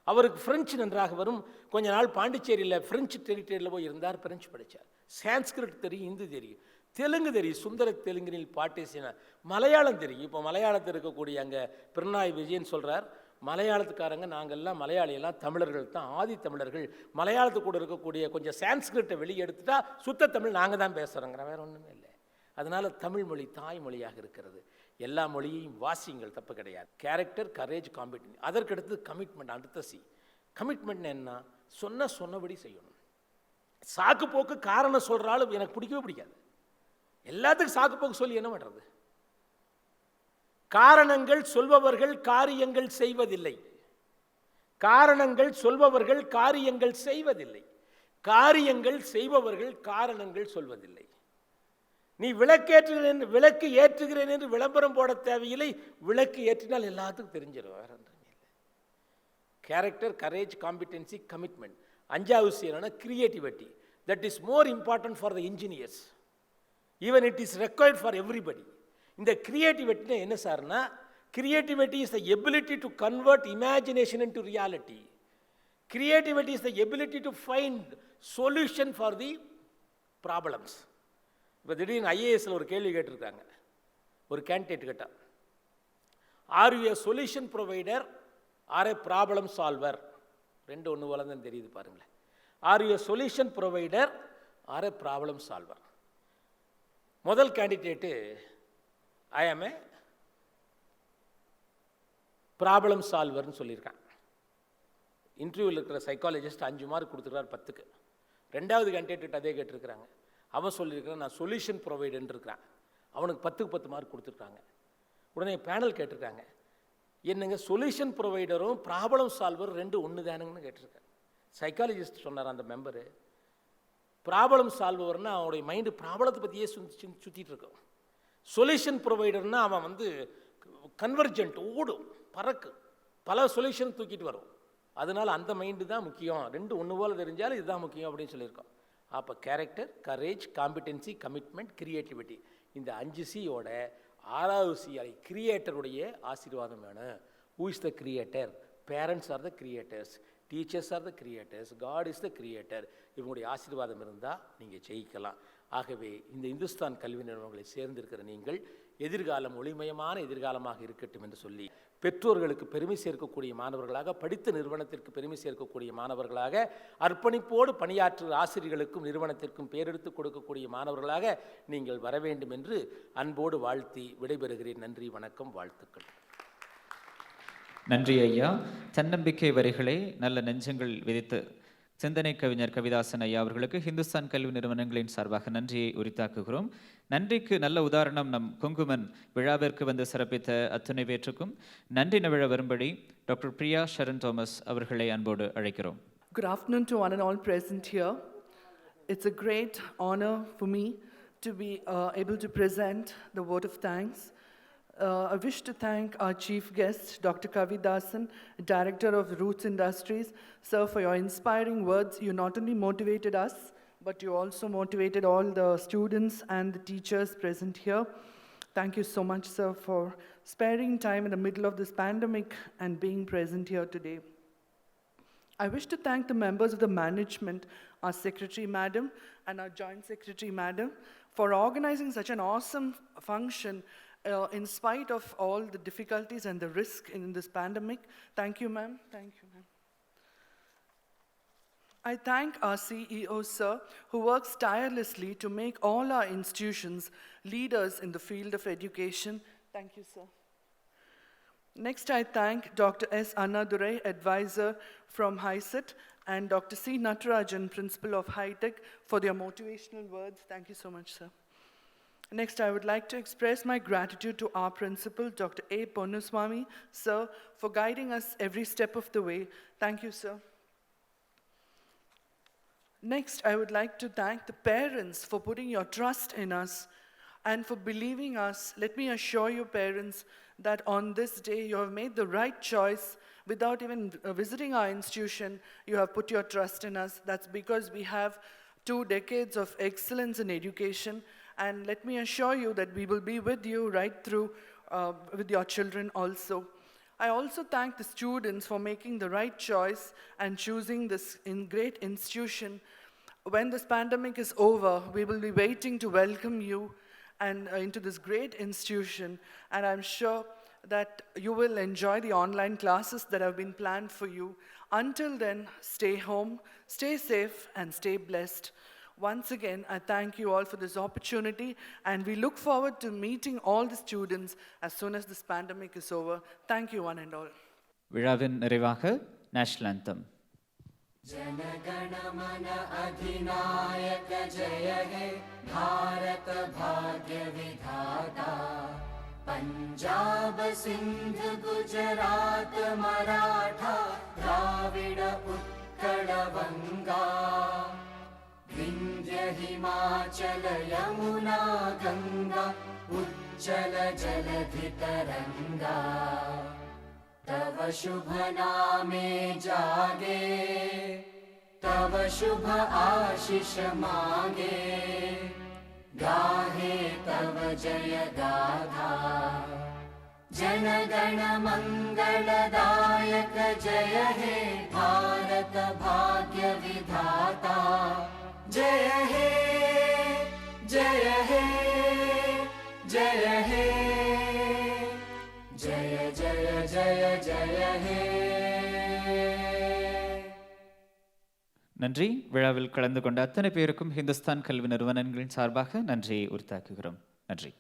அவருக்கு பிரெஞ்சு நன்றாக வரும். கொஞ்ச நாள் பாண்டிச்சேரியில் பிரெஞ்சு டெரிட்டரியில் போய் இருந்தார், பிரெஞ்சு படித்தார். சான்ஸ்கிரிட் தெரியும், இந்தி தெரியும், தெலுங்கு தெரியும், சுந்தர தெலுங்கினில் பாட்டேசினார். மலையாளம் தெரியும். இப்போ மலையாளத்தில் இருக்கக்கூடிய அங்கே பிரணாய் விஜயன் சொல்கிறார், மலையாளத்துக்காரங்க நாங்கள்லாம் மலையாளியெல்லாம் தமிழர்கள் தான், ஆதி தமிழர்கள். மலையாளத்துக்கு கூட இருக்கக்கூடிய கொஞ்சம் சான்ஸ்கிரிட்டை வெளியே எடுத்துட்டா சுத்த தமிழ் நாங்கள் தான் பேசுகிறோங்கிற, வேறு ஒன்றுமே இல்லை. அதனால் தமிழ் மொழி தாய்மொழியாக இருக்கிறது. எல்லா மொழியையும் வாசியுங்கள், தப்பு கிடையாது. Character, courage, competence. அதற்கடுத்து கமிட்மெண்ட், அடுத்த சி. கமிட்மெண்ட் என்ன? சொன்னபடி செய்யணும். சாக்கு போக்கு காரணம் சொல்கிறாலும் எனக்கு பிடிக்கவே பிடிக்காது. எல்லாத்துக்கும் சாக்கு போக்கு சொல்லி என்ன பண்ணுறது? காரணங்கள் சொல்பவர்கள் காரியங்கள் செய்வதில்லை. காரணங்கள் சொல்பவர்கள் காரியங்கள் செய்வதில்லை. காரியங்கள் செய்பவர்கள் காரணங்கள் சொல்வதில்லை. நீ விளக்கு ஏற்றுகிறேன் என்று விளம்பரம் போட தேவையில்லை. விளக்கு ஏற்றினால் எல்லாத்துக்கும் தெரிஞ்சிடும், வேற ஒன்றும் இல்லை. Character, courage, competency, commitment. 5வது விஷயம் creativity. That is more important for the engineers. Even it is required for everybody. இந்த கிரியேட்டிவிட்டினா என்ன சார்னா, creativity is the ability to convert imagination into reality. Creativity is the ability to find solution for the problems. இப்போ திடீர்னு ஐஏஎஸ்ல ஒரு கேள்வி கேட்டிருக்காங்க, ஒரு கேண்டிடேட் கேட்டால், are you a solution provider or a problem solver? ரெண்டு ஒன்று போல தான் தெரியுது பாருங்களேன். Are you a solution provider or a problem solver? முதல் candidate, I am a problem சால்வர்னு சொல்லியிருக்கான். இன்டர்வியூவில் இருக்கிற சைக்காலஜிஸ்ட் 5 மார்க் கொடுத்துருக்கார் 10க்கு. 2வது கேண்டிடேட் அதே கேட்டிருக்கிறாங்க. அவன் சொல்லியிருக்கிறான் நான் சொல்யூஷன் ப்ரொவைடர்னு இருக்கிறான். அவனுக்கு 10க்கு 10 மார்க் கொடுத்துருக்காங்க. உடனே பேனல் கேட்டிருக்காங்க, என்னங்க சொல்யூஷன் ப்ரொவைடரும் ப்ராப்ளம் சால்வர் 2 ஒன்று தானுங்கன்னு கேட்டிருக்காங்க. சைக்காலஜிஸ்ட் சொன்னார் அந்த மெம்பரு, ப்ராப்ளம் சால்வர்னா அவனுடைய மைண்டு ப்ராப்ளத்தை பற்றியே சுற்றிட்டு இருக்கும். சொல்யூஷன் ப்ரொவைடர்னா அவன் வந்து கன்வர்ஜென்ட், ஓடும், பறக்கு, பல சொல்யூஷன் தூக்கிட்டு வரும். அதனால் அந்த மைண்டு தான் முக்கியம். 2 ஒன்று போல் தெரிஞ்சாலும் இதுதான் முக்கியம் அப்படின்னு சொல்லியிருக்கோம். அப்போ character, courage, competency, commitment, creativity, இந்த 5 சியோட 6வது சி கிரியேட்டருடைய ஆசீர்வாதம் வேணும். Who is the creator? Parents are the creators, teachers are the creators, God is the creator. இவங்களுடைய ஆசீர்வாதம் இருந்தால் நீங்கள் ஜெயிக்கலாம். ஆகவே இந்த இந்துஸ்தான் கல்வி நிறுவனங்களை சேர்ந்திருக்கிற நீங்கள் எதிர்காலம் ஒளிமயமான எதிர்காலமாக இருக்கட்டும் என்று சொல்லி, பெற்றோர்களுக்கு பெருமை சேர்க்கக்கூடிய மாணவர்களாக, படித்த நிறுவனத்திற்கு பெருமை சேர்க்கக்கூடிய மாணவர்களாக, அர்ப்பணிப்போடு பணியாற்றுகிற ஆசிரியர்களுக்கும் நிறுவனத்திற்கும் பேரெடுத்து கொடுக்கக்கூடிய மாணவர்களாக நீங்கள் வர வேண்டும் என்று அன்போடு வாழ்த்தி விடைபெறுகிறேன். நன்றி, வணக்கம், வாழ்த்துக்கள். நன்றி ஐயா. தன்னம்பிக்கை வரிகளை நல்ல நெஞ்சங்கள் விதித்து சிந்தனை கவிஞர் கவிதாசன் ஐயா அவர்களுக்கு ஹிந்துஸ்தான் கல்வி நிறுவனங்களின் சார்பாக நன்றியை உரித்தாக்குகிறோம். நன்றிக்கு நல்ல உதாரணம் நம் குங்குமன் விழாவிற்கு வந்து சிறப்பித்த அத்துணை பேற்றுக்கும் நன்றி நவிழ வரும்படி டாக்டர் பிரியா ஷரன் தாமஸ் அவர்களை அன்போடு அழைக்கிறோம். Good afternoon to one and all present here. It's a great honor for me to be able to present the vote of thanks. I wish to thank our chief guest, Dr. Kavidasan, Director of Roots Industries. Sir, for your inspiring words, you not only motivated us, but you also motivated all the students and the teachers present here. Thank you so much, sir, for sparing time in the middle of this pandemic and being present here today. I wish to thank the members of the management, our Secretary Madam and our Joint Secretary Madam, for organizing such an awesome function in spite of all the difficulties and the risk in this pandemic. Thank you, ma'am. Thank you, ma'am. I thank our CEO, sir, who works tirelessly to make all our institutions leaders in the field of education. Thank you, sir. Next, I thank Dr. S. Annadurai, advisor from HiSET, and Dr. C. Natarajan, principal of HiTech, for their motivational words. Thank you so much, sir. Next, I would like to express my gratitude to our principal, Dr. A. Ponnuswamy, sir, for guiding us every step of the way. Thank you, sir. Next, I would like to thank the parents for putting your trust in us and for believing us. Let me assure you, parents, that on this day you have made the right choice. Without even visiting our institution, you have put your trust in us. That's because we have 2 decades of excellence in education. And let me assure you that we will be with you right through with your children also. I also thank the students for making the right choice and choosing this great institution. When this pandemic is over, we will be waiting to welcome you and into this great institution. And I'm sure that you will enjoy the online classes that have been planned for you. Until then, stay home, stay safe, and stay blessed. Once again, I thank you all for this opportunity, and we look forward to meeting all the students as soon as this pandemic is over. Thank you, one and all. விழாவின் நிறைவாக நேஷனல் ஆந்தம். जनगण मन अधिनायक जय हे भारत भाग्य विधाता पंजाब सिंध गुजरात मराठा द्राविड उत्कल बंगा विंध्य हिमाचल यमुना गंगा उज्जल जलधि तरंगा तव शुभ नामे जागे तव शुभ आशीष मांगे गाहे तव जय गाथा जनगण मंगलदायक जय हे भारत भाग्य विधाता जय हे जय हे जय हे जय जय जय जय हे. நன்றி. விழாவில் கலந்து கொண்ட அத்தனை பேருக்கும் ஹிந்துஸ்தான் கல்வி நிறுவனங்களின் சார்பாக நன்றியை உரித்தாக்குகிறோம். நன்றி.